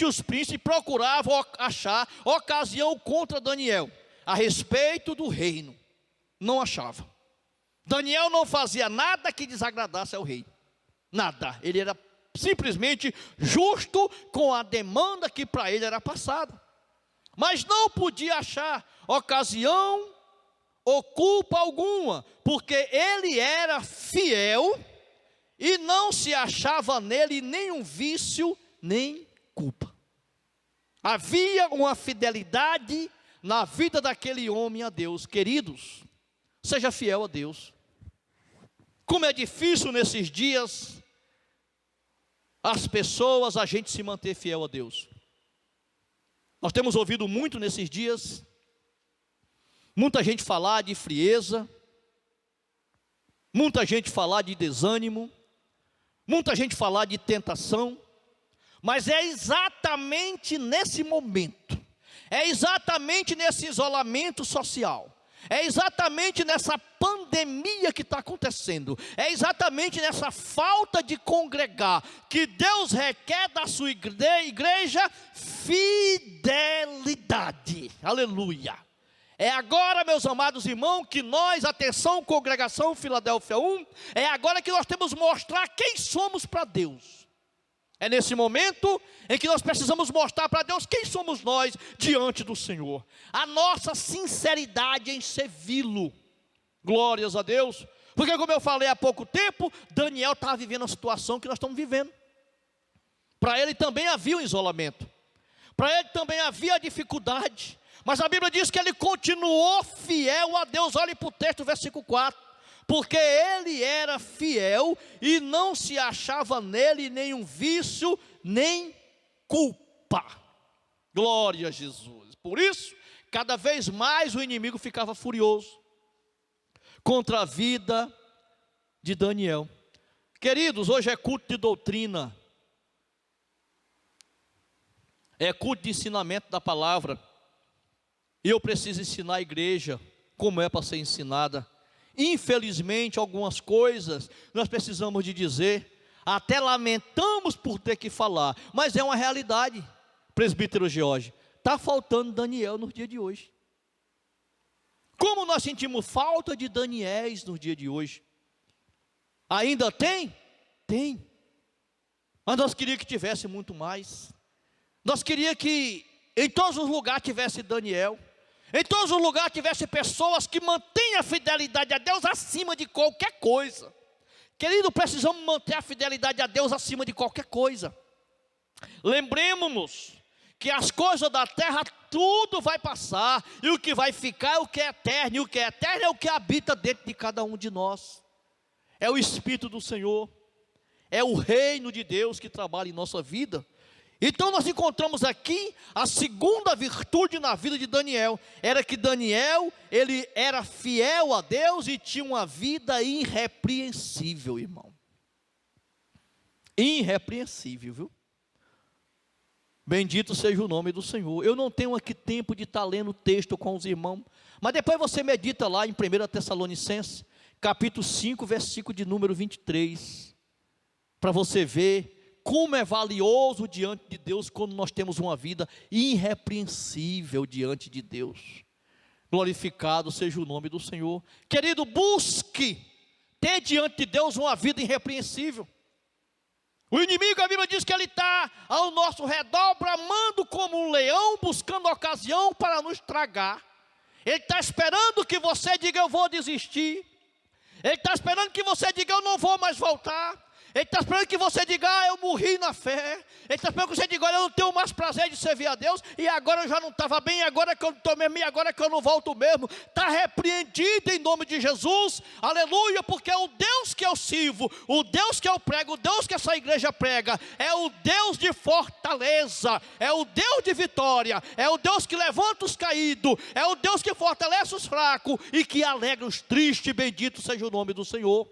e os príncipes procuravam achar ocasião contra Daniel, a respeito do reino. Não achavam. Daniel não fazia nada que desagradasse ao rei. Nada. Ele era simplesmente justo com a demanda que para ele era passada. Mas não podia achar ocasião ou culpa alguma, porque ele era fiel e não se achava nele nenhum vício nem culpa. Havia uma fidelidade na vida daquele homem a Deus. Queridos, seja fiel a Deus. Como é difícil nesses dias a gente se manter fiel a Deus. Nós temos ouvido muito nesses dias, muita gente falar de frieza, muita gente falar de desânimo, muita gente falar de tentação, mas é exatamente nesse momento, é exatamente nesse isolamento social, é exatamente nessa pandemia que está acontecendo, é exatamente nessa falta de congregar, que Deus requer da sua igreja fidelidade, aleluia. É agora, meus amados irmãos, que nós, atenção, congregação Filadélfia 1, é agora que nós temos que mostrar quem somos para Deus. É nesse momento em que nós precisamos mostrar para Deus quem somos nós diante do Senhor. A nossa sinceridade em servi-lo. Glórias a Deus. Porque como eu falei há pouco tempo, Daniel estava vivendo a situação que nós estamos vivendo. Para ele também havia um isolamento. Para ele também havia dificuldade. Mas a Bíblia diz que ele continuou fiel a Deus. Olhe para o texto, versículo 4. porque ele era fiel e não se achava nele nenhum vício, nem culpa. Glória a Jesus. Por isso, cada vez mais o inimigo ficava furioso contra a vida de Daniel. Queridos, hoje é culto de doutrina, é culto de ensinamento da palavra, e eu preciso ensinar a igreja como é para ser ensinada. Infelizmente, algumas coisas nós precisamos de dizer, até lamentamos por ter que falar, mas é uma realidade, presbítero George. Está faltando Daniel nos dias de hoje. Como nós sentimos falta de Daniéis nos dias de hoje. Ainda tem? Tem. Mas nós queríamos que tivesse muito mais. Nós queríamos que em todos os lugares tivesse Daniel. Em todos os lugares tivesse pessoas que mantêm a fidelidade a Deus acima de qualquer coisa. Querido, precisamos manter a fidelidade a Deus acima de qualquer coisa. Lembremos-nos que as coisas da terra tudo vai passar, e o que vai ficar é o que é eterno, e o que é eterno é o que habita dentro de cada um de nós. É o Espírito do Senhor, é o reino de Deus que trabalha em nossa vida. Então nós encontramos aqui a segunda virtude na vida de Daniel, era que Daniel, ele era fiel a Deus e tinha uma vida irrepreensível, irmão. Irrepreensível, viu? Bendito seja o nome do Senhor. Eu não tenho aqui tempo de estar lendo o texto com os irmãos, mas depois você medita lá em 1 Tessalonicenses, capítulo 5, versículo de número 23, para você ver como é valioso diante de Deus quando nós temos uma vida irrepreensível diante de Deus. Glorificado seja o nome do Senhor. Querido, busque ter diante de Deus uma vida irrepreensível. O inimigo, a Bíblia diz que ele está ao nosso redor, bramando como um leão, buscando ocasião para nos tragar. Ele está esperando que você diga: eu vou desistir. Ele está esperando que você diga: eu não vou mais voltar. Ele está esperando que você diga: eu morri na fé. Ele está esperando que você diga: olha, eu não tenho mais prazer de servir a Deus, e agora eu já não estava bem, e agora que eu não estou mesmo, e agora que eu não volto mesmo. Está repreendido em nome de Jesus, aleluia, porque é o Deus que eu sirvo, o Deus que eu prego, o Deus que essa igreja prega, é o Deus de fortaleza, é o Deus de vitória, é o Deus que levanta os caídos, é o Deus que fortalece os fracos, e que alegra os tristes. Bendito seja o nome do Senhor.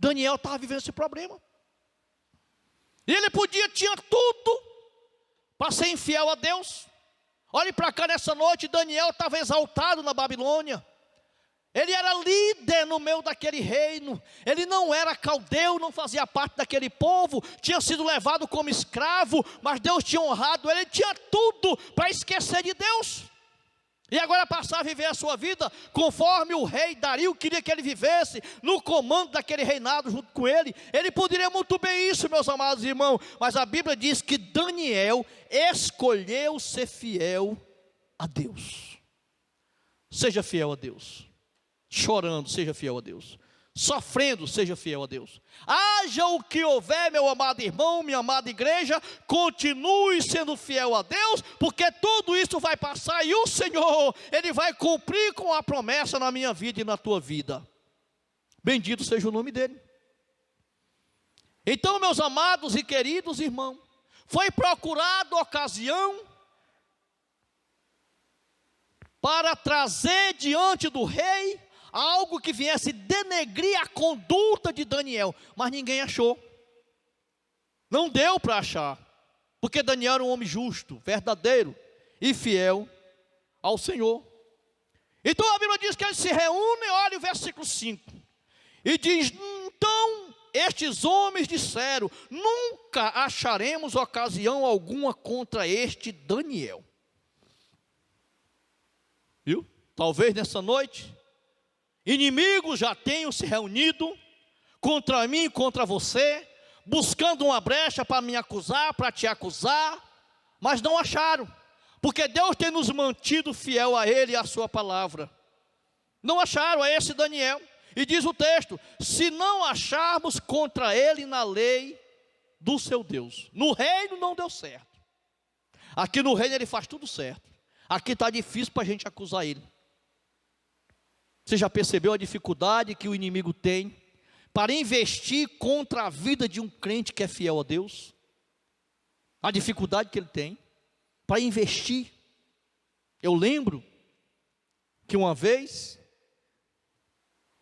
Daniel estava vivendo esse problema. E ele tinha tudo para ser infiel a Deus. Olhe para cá nessa noite, Daniel estava exaltado na Babilônia. Ele era líder no meio daquele reino. Ele não era caldeu, não fazia parte daquele povo. Tinha sido levado como escravo, mas Deus tinha honrado ele. Tinha tudo para esquecer de Deus. E agora passar a viver a sua vida conforme o rei Dario queria que ele vivesse, no comando daquele reinado junto com ele. Ele poderia muito bem isso, meus amados irmãos, mas a Bíblia diz que Daniel escolheu ser fiel a Deus. Seja fiel a Deus. Chorando, seja fiel a Deus. Sofrendo, seja fiel a Deus. Haja o que houver, meu amado irmão, minha amada igreja, continue sendo fiel a Deus, porque tudo isso vai passar, e o Senhor, Ele vai cumprir com a promessa na minha vida e na tua vida. Bendito seja o nome dEle. Então, meus amados e queridos irmãos, foi procurado ocasião para trazer diante do rei algo que viesse denegrir a conduta de Daniel, mas ninguém achou. Não deu para achar, porque Daniel era um homem justo, verdadeiro e fiel ao Senhor. Então a Bíblia diz que eles se reúnem, olha o versículo 5, e diz: então estes homens disseram: nunca acharemos ocasião alguma contra este Daniel. Viu? Talvez nessa noite inimigos já tenham se reunido contra mim e contra você, buscando uma brecha para me acusar, para te acusar, mas não acharam, porque Deus tem nos mantido fiel a Ele e a sua palavra. Não acharam a esse Daniel, e diz o texto: se não acharmos contra ele na lei do seu Deus. No reino não deu certo, aqui no reino ele faz tudo certo, aqui está difícil para a gente acusar ele. Você já percebeu a dificuldade que o inimigo tem para investir contra a vida de um crente que é fiel a Deus? A dificuldade que ele tem para investir. Eu lembro que uma vez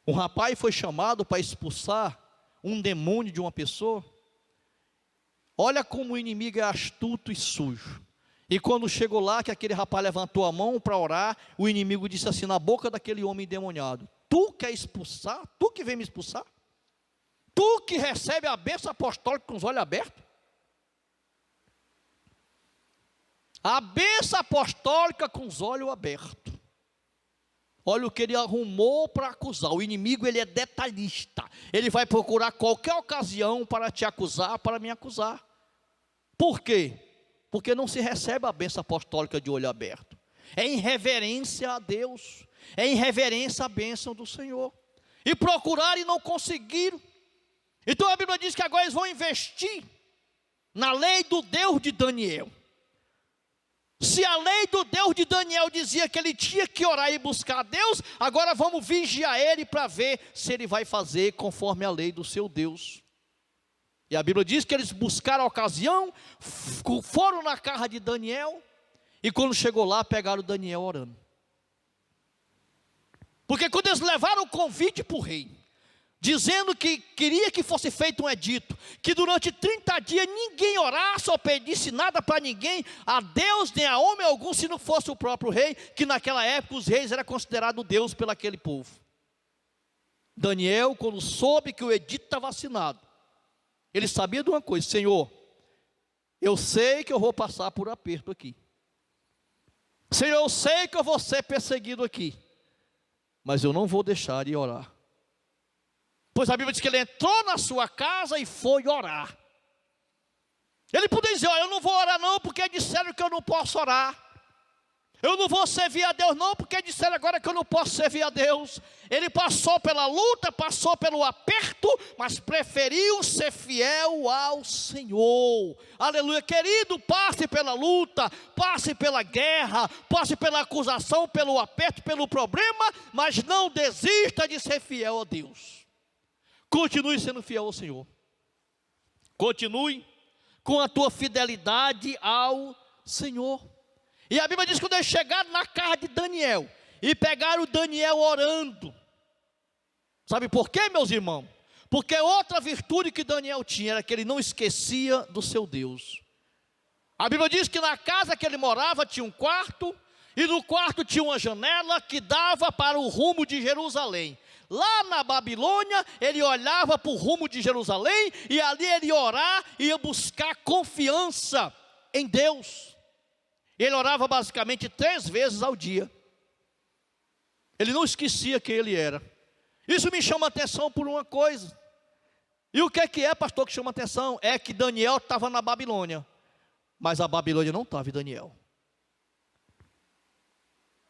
um rapaz foi chamado para expulsar um demônio de uma pessoa. Olha como o inimigo é astuto e sujo. E quando chegou lá, que aquele rapaz levantou a mão para orar, o inimigo disse assim na boca daquele homem endemoniado: tu quer expulsar? Tu que vem me expulsar? Tu que recebe a bênção apostólica com os olhos abertos? A bênção apostólica com os olhos abertos. Olha o que ele arrumou para acusar. O inimigo, ele é detalhista. Ele vai procurar qualquer ocasião para te acusar, para me acusar. Por quê? Porque não se recebe a bênção apostólica de olho aberto. É em reverência a Deus. É em reverência à bênção do Senhor. E procuraram e não conseguiram. Então a Bíblia diz que agora eles vão investir na lei do Deus de Daniel. Se a lei do Deus de Daniel dizia que ele tinha que orar e buscar a Deus, agora vamos vigiar ele para ver se ele vai fazer conforme a lei do seu Deus. E a Bíblia diz que eles buscaram a ocasião, foram na casa de Daniel, e quando chegou lá, pegaram Daniel orando. Porque quando eles levaram o convite para o rei, dizendo que queria que fosse feito um edito, que durante 30 dias ninguém orasse ou pedisse nada para ninguém, a Deus nem a homem algum, se não fosse o próprio rei, que naquela época os reis eram considerados Deus pelo aquele povo. Daniel, quando soube que o edito estava assinado, ele sabia de uma coisa: Senhor, eu sei que eu vou passar por aperto aqui, Senhor, eu sei que eu vou ser perseguido aqui, mas eu não vou deixar de orar. Pois a Bíblia diz que ele entrou na sua casa e foi orar. Ele podia dizer: olha, eu não vou orar não, porque disseram que eu não posso orar. Eu não vou servir a Deus não, porque disseram agora que eu não posso servir a Deus. Ele passou pela luta, passou pelo aperto, mas preferiu ser fiel ao Senhor. Aleluia. Querido, passe pela luta, passe pela guerra, passe pela acusação, pelo aperto, pelo problema, mas não desista de ser fiel a Deus. Continue sendo fiel ao Senhor. Continue com a tua fidelidade ao Senhor. E a Bíblia diz que quando eles chegaram na casa de Daniel e pegaram Daniel orando. Sabe por quê, meus irmãos? Porque outra virtude que Daniel tinha era que ele não esquecia do seu Deus. A Bíblia diz que na casa que ele morava tinha um quarto, e no quarto tinha uma janela que dava para o rumo de Jerusalém. Lá na Babilônia, ele olhava para o rumo de Jerusalém, e ali ele ia orar, ia buscar confiança em Deus. Ele orava basicamente 3 vezes ao dia. Ele não esquecia quem ele era. Isso me chama a atenção por uma coisa. E o que é, pastor, que chama a atenção? É que Daniel estava na Babilônia, mas a Babilônia não estava em Daniel.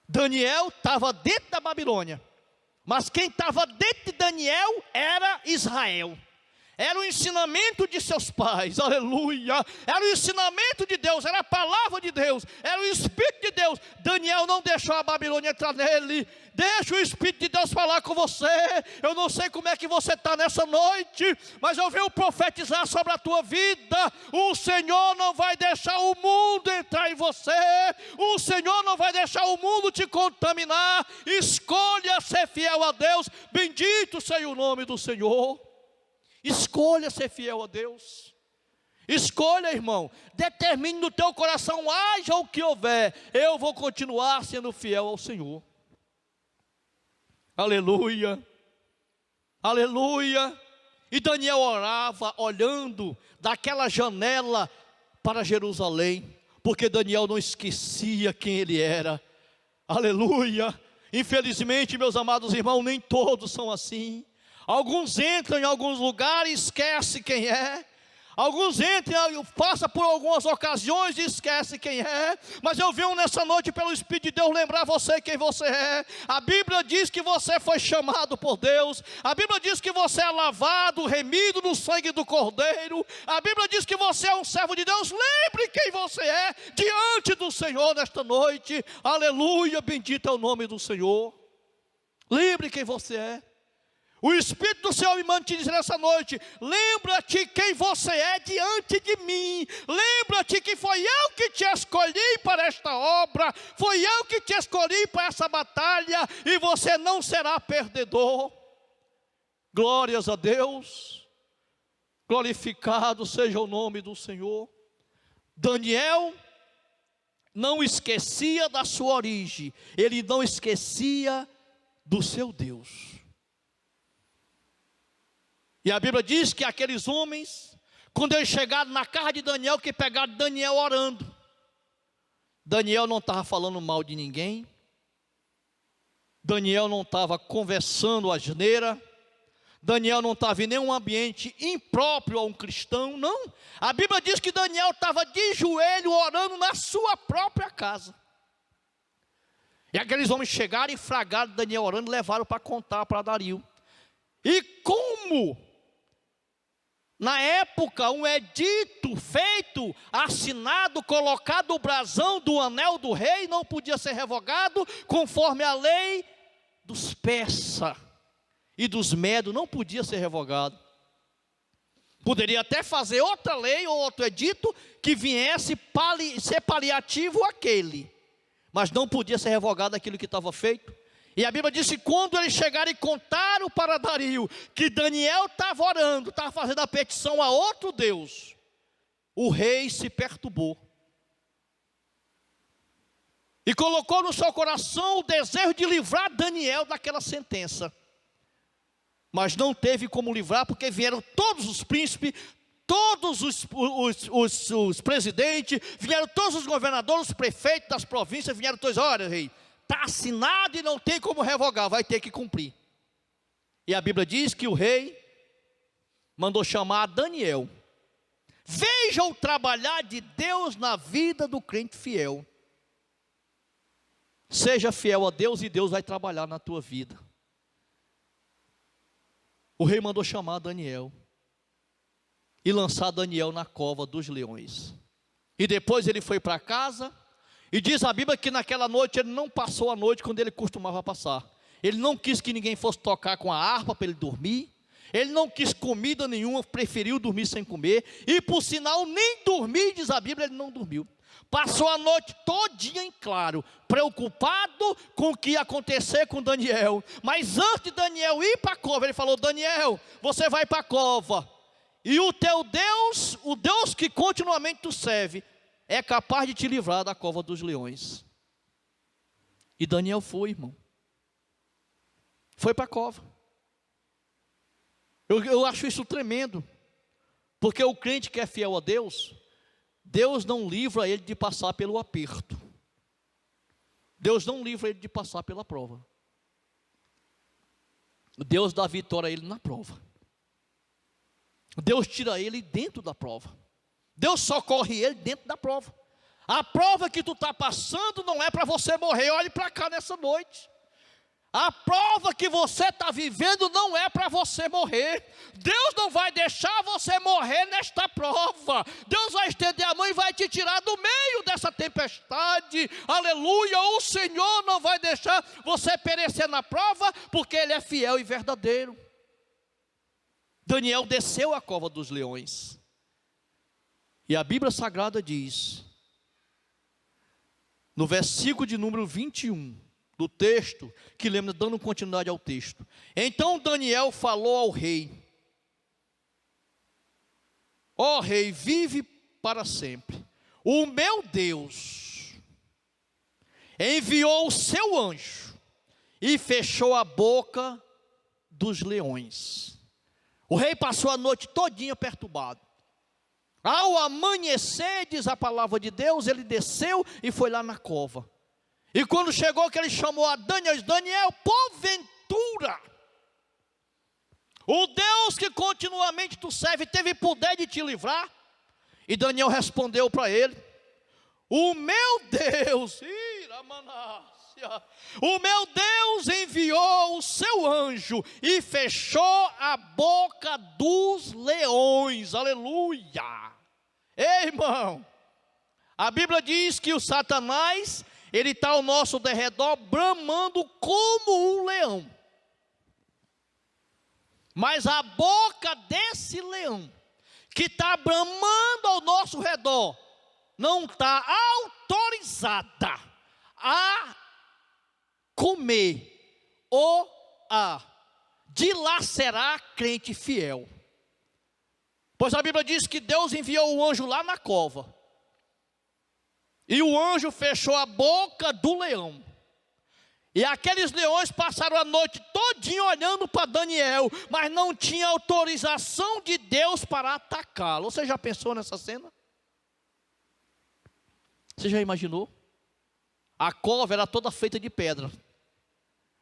Daniel estava dentro da Babilônia, mas quem estava dentro de Daniel era Israel. Era o ensinamento de seus pais, aleluia. Era o ensinamento de Deus, era a palavra de Deus, era o Espírito de Deus. Daniel não deixou a Babilônia entrar nele. Deixa o Espírito de Deus falar com você. Eu não sei como é que você está nessa noite, mas eu venho profetizar sobre a tua vida. O Senhor não vai deixar o mundo entrar em você. O Senhor não vai deixar o mundo te contaminar. Escolha ser fiel a Deus. Bendito seja o nome do Senhor. Escolha ser fiel a Deus. Escolha, irmão. Determine no teu coração, haja o que houver, eu vou continuar sendo fiel ao Senhor. Aleluia. Aleluia. E Daniel orava olhando daquela janela para Jerusalém, porque Daniel não esquecia quem ele era. Aleluia. Infelizmente, meus amados irmãos, nem todos são assim. Alguns entram em alguns lugares e esquecem quem é. Alguns entram, passam por algumas ocasiões e esquecem quem é. Mas eu venho nessa noite pelo Espírito de Deus lembrar você quem você é. A Bíblia diz que você foi chamado por Deus. A Bíblia diz que você é lavado, remido no sangue do Cordeiro. A Bíblia diz que você é um servo de Deus. Lembre quem você é diante do Senhor nesta noite. Aleluia, bendito é o nome do Senhor. Lembre quem você é. O Espírito do Senhor me manda te dizer nessa noite: lembra-te quem você é diante de mim. Lembra-te que foi eu que te escolhi para esta obra. Foi eu que te escolhi para essa batalha. E você não será perdedor. Glórias a Deus. Glorificado seja o nome do Senhor. Daniel não esquecia da sua origem. Ele não esquecia do seu Deus. E a Bíblia diz que aqueles homens, quando eles chegaram na casa de Daniel, que pegaram Daniel orando. Daniel não estava falando mal de ninguém. Daniel não estava conversando asneira. Daniel não estava em nenhum ambiente impróprio a um cristão, não. A Bíblia diz que Daniel estava de joelho orando na sua própria casa. E aqueles homens chegaram e fragaram Daniel orando e levaram para contar para Dario. E como, na época, um edito feito, assinado, colocado o brasão do anel do rei, não podia ser revogado, conforme a lei dos persas e dos medos, não podia ser revogado. Poderia até fazer outra lei ou outro edito que viesse ser paliativo àquele, mas não podia ser revogado aquilo que estava feito. E a Bíblia diz que quando eles chegaram e contaram para Dario que Daniel estava orando, estava fazendo a petição a outro Deus, o rei se perturbou. E colocou no seu coração o desejo de livrar Daniel daquela sentença. Mas não teve como livrar, porque vieram todos os príncipes, todos os presidentes, vieram todos os governadores, os prefeitos das províncias, vieram todos: olha, rei, está assinado e não tem como revogar, vai ter que cumprir. E a Bíblia diz que o rei mandou chamar Daniel. Veja o trabalhar de Deus na vida do crente fiel. Seja fiel a Deus e Deus vai trabalhar na tua vida. O rei mandou chamar Daniel e lançar Daniel na cova dos leões. E depois ele foi para casa. E diz a Bíblia que naquela noite ele não passou a noite quando ele costumava passar. Ele não quis que ninguém fosse tocar com a harpa para ele dormir. Ele não quis comida nenhuma, preferiu dormir sem comer. E por sinal nem dormir, diz a Bíblia, ele não dormiu. Passou a noite todinha em claro, preocupado com o que ia acontecer com Daniel. Mas antes de Daniel ir para a cova, ele falou: Daniel, você vai para a cova. E o teu Deus, o Deus que continuamente tu serve, é capaz de te livrar da cova dos leões. E Daniel foi, irmão. Foi para a cova. Eu acho isso tremendo. Porque o crente que é fiel a Deus, Deus não livra ele de passar pelo aperto. Deus não livra ele de passar pela prova. Deus dá vitória a ele na prova. Deus tira ele dentro da prova. Deus socorre ele dentro da prova. A prova que tu está passando não é para você morrer. Olhe para cá nessa noite. A prova que você está vivendo não é para você morrer. Deus não vai deixar você morrer nesta prova. Deus vai estender a mão e vai te tirar do meio dessa tempestade. Aleluia. O Senhor não vai deixar você perecer na prova, porque Ele é fiel e verdadeiro. Daniel desceu à cova dos leões. E a Bíblia Sagrada diz, no versículo de número 21, do texto, que lembra, dando continuidade ao texto. Então Daniel falou ao rei: ó rei, vive para sempre. O meu Deus enviou o seu anjo e fechou a boca dos leões. O rei passou a noite todinha perturbado. Ao amanhecer, diz a palavra de Deus, ele desceu e foi lá na cova. E quando chegou que ele chamou a Daniel, disse: Daniel, porventura, o Deus que continuamente tu serve teve poder de te livrar? E Daniel respondeu para ele: o meu Deus, o meu Deus enviou o seu anjo e fechou a boca dos leões. Aleluia. Ei, irmão, a Bíblia diz que o Satanás, ele está ao nosso derredor bramando como um leão. Mas a boca desse leão, que está bramando ao nosso redor, não está autorizada a comer ou a dilacerar crente fiel. Pois a Bíblia diz que Deus enviou o anjo lá na cova, e o anjo fechou a boca do leão. E aqueles leões passaram a noite todinha olhando para Daniel, mas não tinha autorização de Deus para atacá-lo. Você já pensou nessa cena? Você já imaginou? A cova era toda feita de pedra.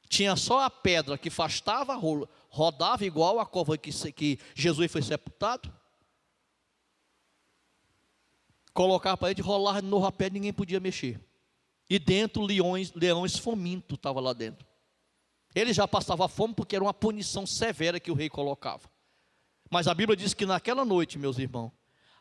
Tinha só a pedra que afastava, rodava igual a cova que Jesus foi sepultado. Colocava para ele, rolava de novo a pedra, ninguém podia mexer. E dentro, leões famintos estavam lá dentro. Ele já passava fome porque era uma punição severa que o rei colocava. Mas a Bíblia diz que naquela noite, meus irmãos,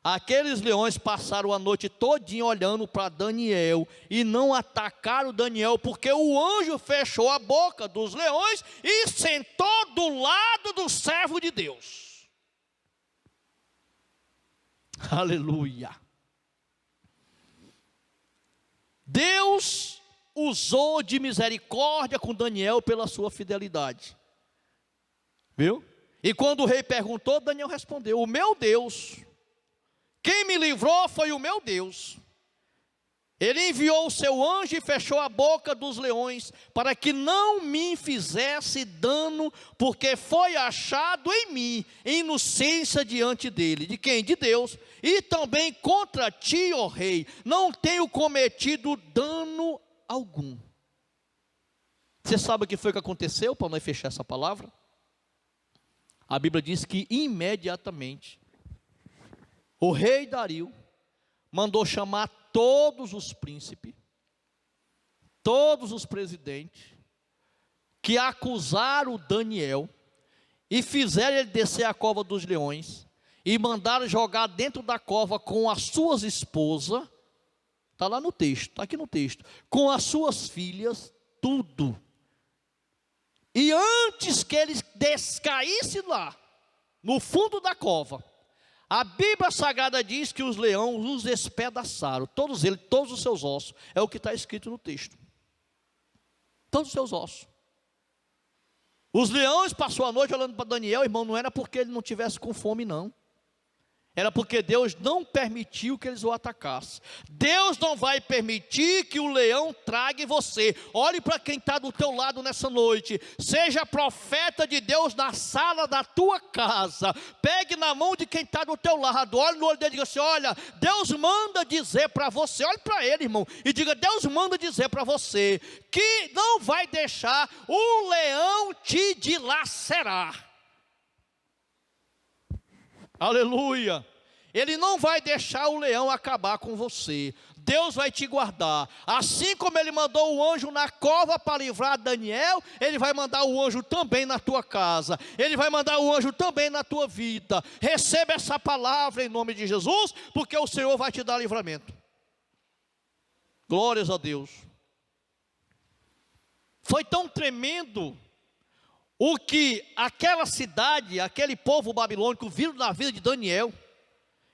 aqueles leões passaram a noite todinha olhando para Daniel e não atacaram Daniel, porque o anjo fechou a boca dos leões e sentou do lado do servo de Deus. Aleluia. Deus usou de misericórdia com Daniel pela sua fidelidade. Viu? E quando o rei perguntou, Daniel respondeu: o meu Deus, quem me livrou foi o meu Deus. Ele enviou o seu anjo e fechou a boca dos leões, para que não me fizesse dano, porque foi achado em mim inocência diante dele. De quem? De Deus. E também contra ti, ó rei, não tenho cometido dano algum. Você sabe o que foi que aconteceu, para nós fechar essa palavra? A Bíblia diz que imediatamente o rei Dario mandou chamar todos os príncipes, todos os presidentes, que acusaram Daniel, e fizeram ele descer a cova dos leões, e mandaram jogar dentro da cova com as suas esposas, está lá no texto, está aqui no texto, com as suas filhas, tudo. E antes que eles descaíssem lá, no fundo da cova, a Bíblia Sagrada diz que os leões os despedaçaram, todos eles, todos os seus ossos, é o que está escrito no texto. Todos os seus ossos. Os leões passou a noite olhando para Daniel, irmão, não era porque ele não tivesse com fome, não. Era porque Deus não permitiu que eles o atacassem. Deus não vai permitir que o leão trague você. Olhe para quem está do teu lado nessa noite. Seja profeta de Deus na sala da tua casa. Pegue na mão de quem está do teu lado. Olhe no olho dele e diga assim: olha, Deus manda dizer para você. Olhe para ele, irmão, e diga: Deus manda dizer para você que não vai deixar o leão te dilacerar. Aleluia. Ele não vai deixar o leão acabar com você. Deus vai te guardar. Assim como ele mandou o anjo na cova para livrar Daniel, ele vai mandar o anjo também na tua casa. Ele vai mandar o anjo também na tua vida. Receba essa palavra em nome de Jesus, porque o Senhor vai te dar livramento. Glórias a Deus. Foi tão tremendo o que aquela cidade, aquele povo babilônico viram na vida de Daniel,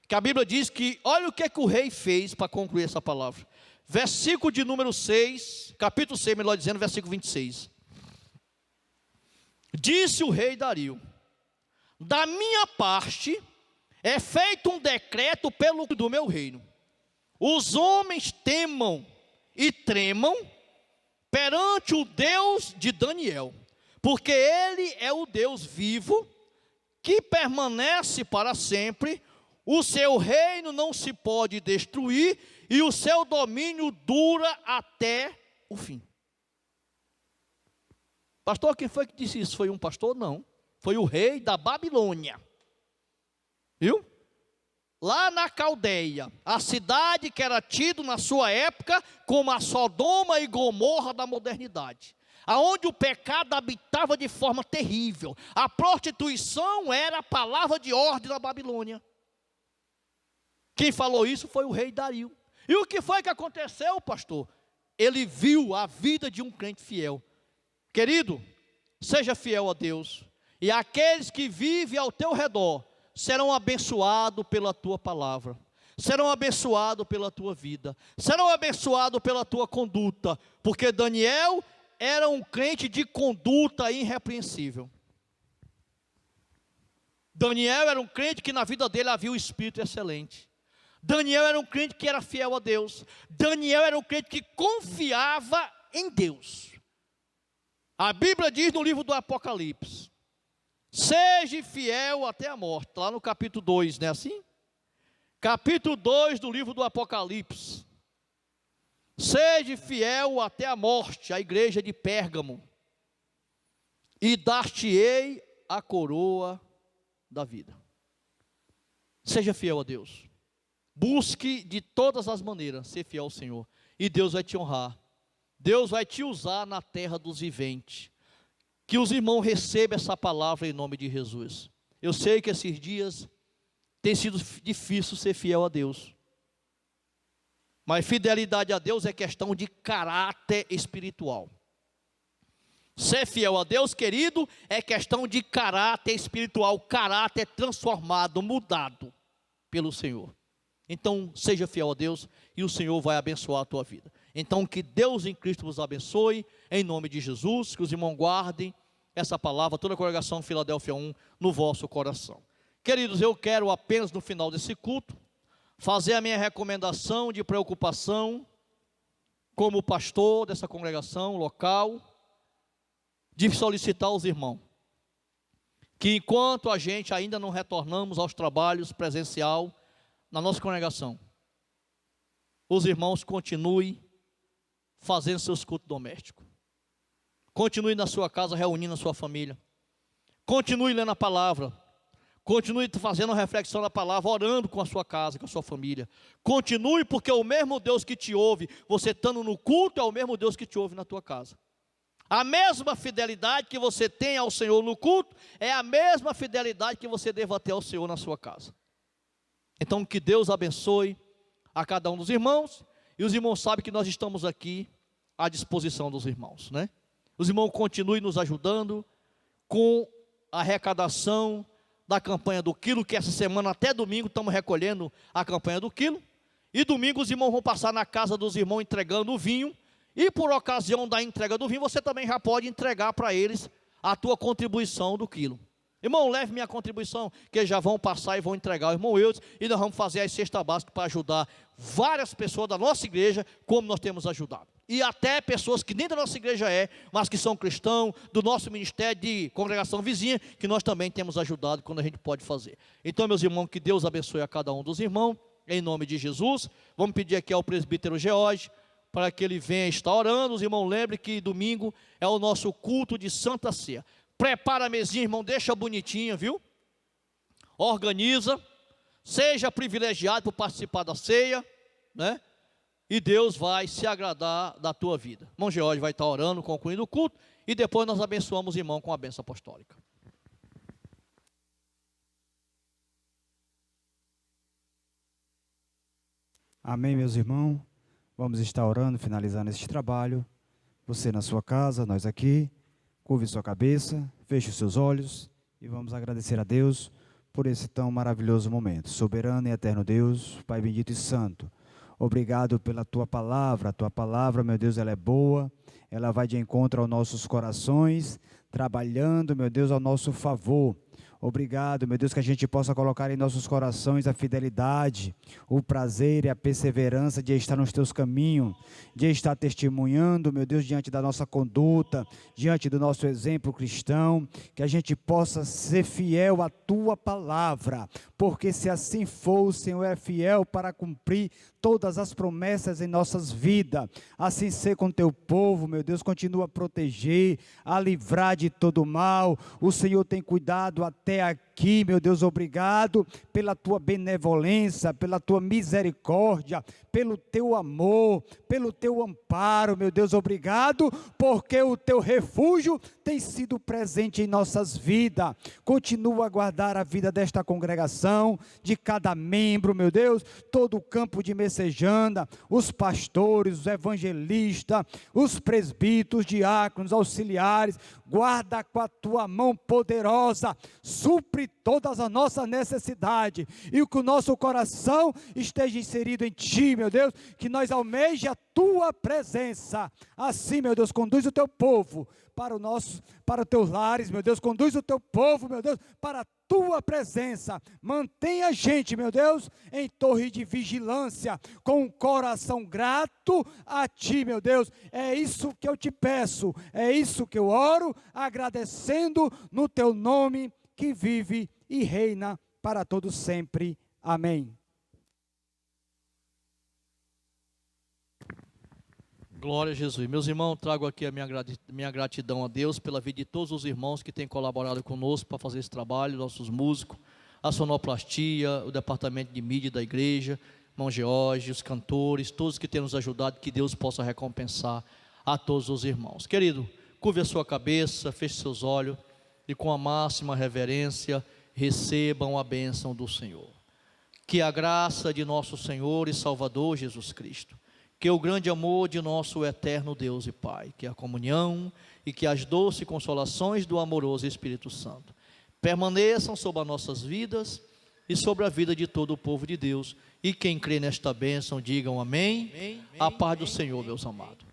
que a Bíblia diz que, olha o que o rei fez para concluir essa palavra. Versículo de número 6, capítulo 6, melhor dizendo, versículo 26. Disse o rei Dario: da minha parte é feito um decreto pelo do meu reino. Os homens temam e tremam perante o Deus de Daniel, porque ele é o Deus vivo, que permanece para sempre. O seu reino não se pode destruir, e o seu domínio dura até o fim. Pastor, quem foi que disse isso? Foi um pastor? Não. Foi o rei da Babilônia. Viu? Lá na Caldeia, a cidade que era tida na sua época como a Sodoma e Gomorra da modernidade, aonde o pecado habitava de forma terrível. A prostituição era a palavra de ordem da Babilônia. Quem falou isso foi o rei Dario. E o que foi que aconteceu, pastor? Ele viu a vida de um crente fiel. Querido, seja fiel a Deus, e aqueles que vivem ao teu redor serão abençoados pela tua palavra, serão abençoados pela tua vida, serão abençoados pela tua conduta, porque Daniel era um crente de conduta irrepreensível. Daniel era um crente que na vida dele havia um espírito excelente. Daniel era um crente que era fiel a Deus. Daniel era um crente que confiava em Deus. A Bíblia diz no livro do Apocalipse: seja fiel até a morte, lá no capítulo 2, não é assim? Capítulo 2 do livro do Apocalipse. Seja fiel até a morte, a igreja de Pérgamo, e dar-te-ei a coroa da vida. Seja fiel a Deus. Busque de todas as maneiras ser fiel ao Senhor, e Deus vai te honrar. Deus vai te usar na terra dos viventes. Que os irmãos recebam essa palavra em nome de Jesus. Eu sei que esses dias tem sido difícil ser fiel a Deus, mas fidelidade a Deus é questão de caráter espiritual. Ser fiel a Deus, querido, é questão de caráter espiritual, caráter transformado, mudado pelo Senhor. Então, seja fiel a Deus e o Senhor vai abençoar a tua vida. Então, que Deus em Cristo vos abençoe, em nome de Jesus, que os irmãos guardem essa palavra, toda a congregação Filadélfia 1, no vosso coração. Queridos, eu quero apenas no final desse culto, fazer a minha recomendação de preocupação, como pastor dessa congregação local, de solicitar aos irmãos, que enquanto a gente ainda não retornamos aos trabalhos presencial, na nossa congregação, os irmãos continuem fazendo seus cultos domésticos. Continue na sua casa, reunindo a sua família. Continue lendo a palavra. Continue fazendo reflexão na palavra, orando com a sua casa, com a sua família. Continue, porque o mesmo Deus que te ouve, você estando no culto, é o mesmo Deus que te ouve na tua casa. A mesma fidelidade que você tem ao Senhor no culto, é a mesma fidelidade que você deva ter ao Senhor na sua casa. Então, que Deus abençoe a cada um dos irmãos, e os irmãos sabem que nós estamos aqui à disposição dos irmãos, né? Os irmãos continuem nos ajudando com a arrecadação da campanha do quilo, que essa semana até domingo estamos recolhendo a campanha do quilo, e domingo os irmãos vão passar na casa dos irmãos entregando o vinho, e por ocasião da entrega do vinho, você também já pode entregar para eles a tua contribuição do quilo. Irmão, leve minha contribuição, que já vão passar e vão entregar ao irmão Eudes, e nós vamos fazer as cestas básicas para ajudar várias pessoas da nossa igreja, como nós temos ajudado. E até pessoas que nem da nossa igreja mas que são cristãos, do nosso ministério de congregação vizinha, que nós também temos ajudado quando a gente pode fazer. Então, meus irmãos, que Deus abençoe a cada um dos irmãos, em nome de Jesus. Vamos pedir aqui ao presbítero George, para que ele venha estar orando. Os irmãos, lembrem que domingo é o nosso culto de Santa Ceia. Prepara a mesinha, irmão, deixa bonitinha, viu? Organiza, seja privilegiado por participar da ceia, né? E Deus vai se agradar da tua vida. Irmão George vai estar orando, concluindo o culto, e depois nós abençoamos o irmão com a bênção apostólica. Amém, meus irmãos. Vamos estar orando, finalizando este trabalho. Você na sua casa, nós aqui. Curve sua cabeça, feche os seus olhos e vamos agradecer a Deus por esse tão maravilhoso momento. Soberano e eterno Deus, Pai bendito e santo, obrigado pela Tua palavra. A Tua palavra, meu Deus, ela é boa, ela vai de encontro aos nossos corações, trabalhando, meu Deus, ao nosso favor. Obrigado, meu Deus, que a gente possa colocar em nossos corações a fidelidade, o prazer e a perseverança de estar nos teus caminhos, de estar testemunhando, meu Deus, diante da nossa conduta, diante do nosso exemplo cristão, que a gente possa ser fiel à tua palavra, porque se assim for, o Senhor é fiel para cumprir todas as promessas em nossas vidas. Assim ser com teu povo, meu Deus, continua a proteger, a livrar de todo mal. O Senhor tem cuidado até aqui, meu Deus, obrigado pela tua benevolência, pela tua misericórdia, pelo teu amor, pelo teu amparo, meu Deus, obrigado, porque o teu refúgio tem sido presente em nossas vidas. Continua a guardar a vida desta congregação, de cada membro, meu Deus, todo o campo de Messejana, os pastores, os evangelistas, os presbíteros, diáconos, auxiliares. Guarda com a tua mão poderosa, supre todas as nossas necessidades, e que o nosso coração esteja inserido em ti, meu Deus, que nós almeje a tua presença. Assim, meu Deus, conduz o teu povo para os teus lares, meu Deus, conduz o teu povo, meu Deus, para a tua presença. Mantém a gente, meu Deus, em torre de vigilância, com um coração grato a ti, meu Deus. É isso que eu te peço, é isso que eu oro, agradecendo no teu nome, que vive e reina para todos sempre. Amém. Glória a Jesus. Meus irmãos, trago aqui a minha gratidão a Deus pela vida de todos os irmãos que têm colaborado conosco para fazer esse trabalho, nossos músicos, a sonoplastia, o departamento de mídia da igreja, irmão George, os cantores, todos que têm nos ajudado, que Deus possa recompensar a todos os irmãos. Querido, curve a sua cabeça, feche seus olhos e com a máxima reverência recebam a bênção do Senhor. Que a graça de nosso Senhor e Salvador Jesus Cristo, que o grande amor de nosso eterno Deus e Pai, que a comunhão e que as doces consolações do amoroso Espírito Santo permaneçam sobre as nossas vidas e sobre a vida de todo o povo de Deus. E quem crê nesta bênção, digam amém. A paz do Senhor, meus amados.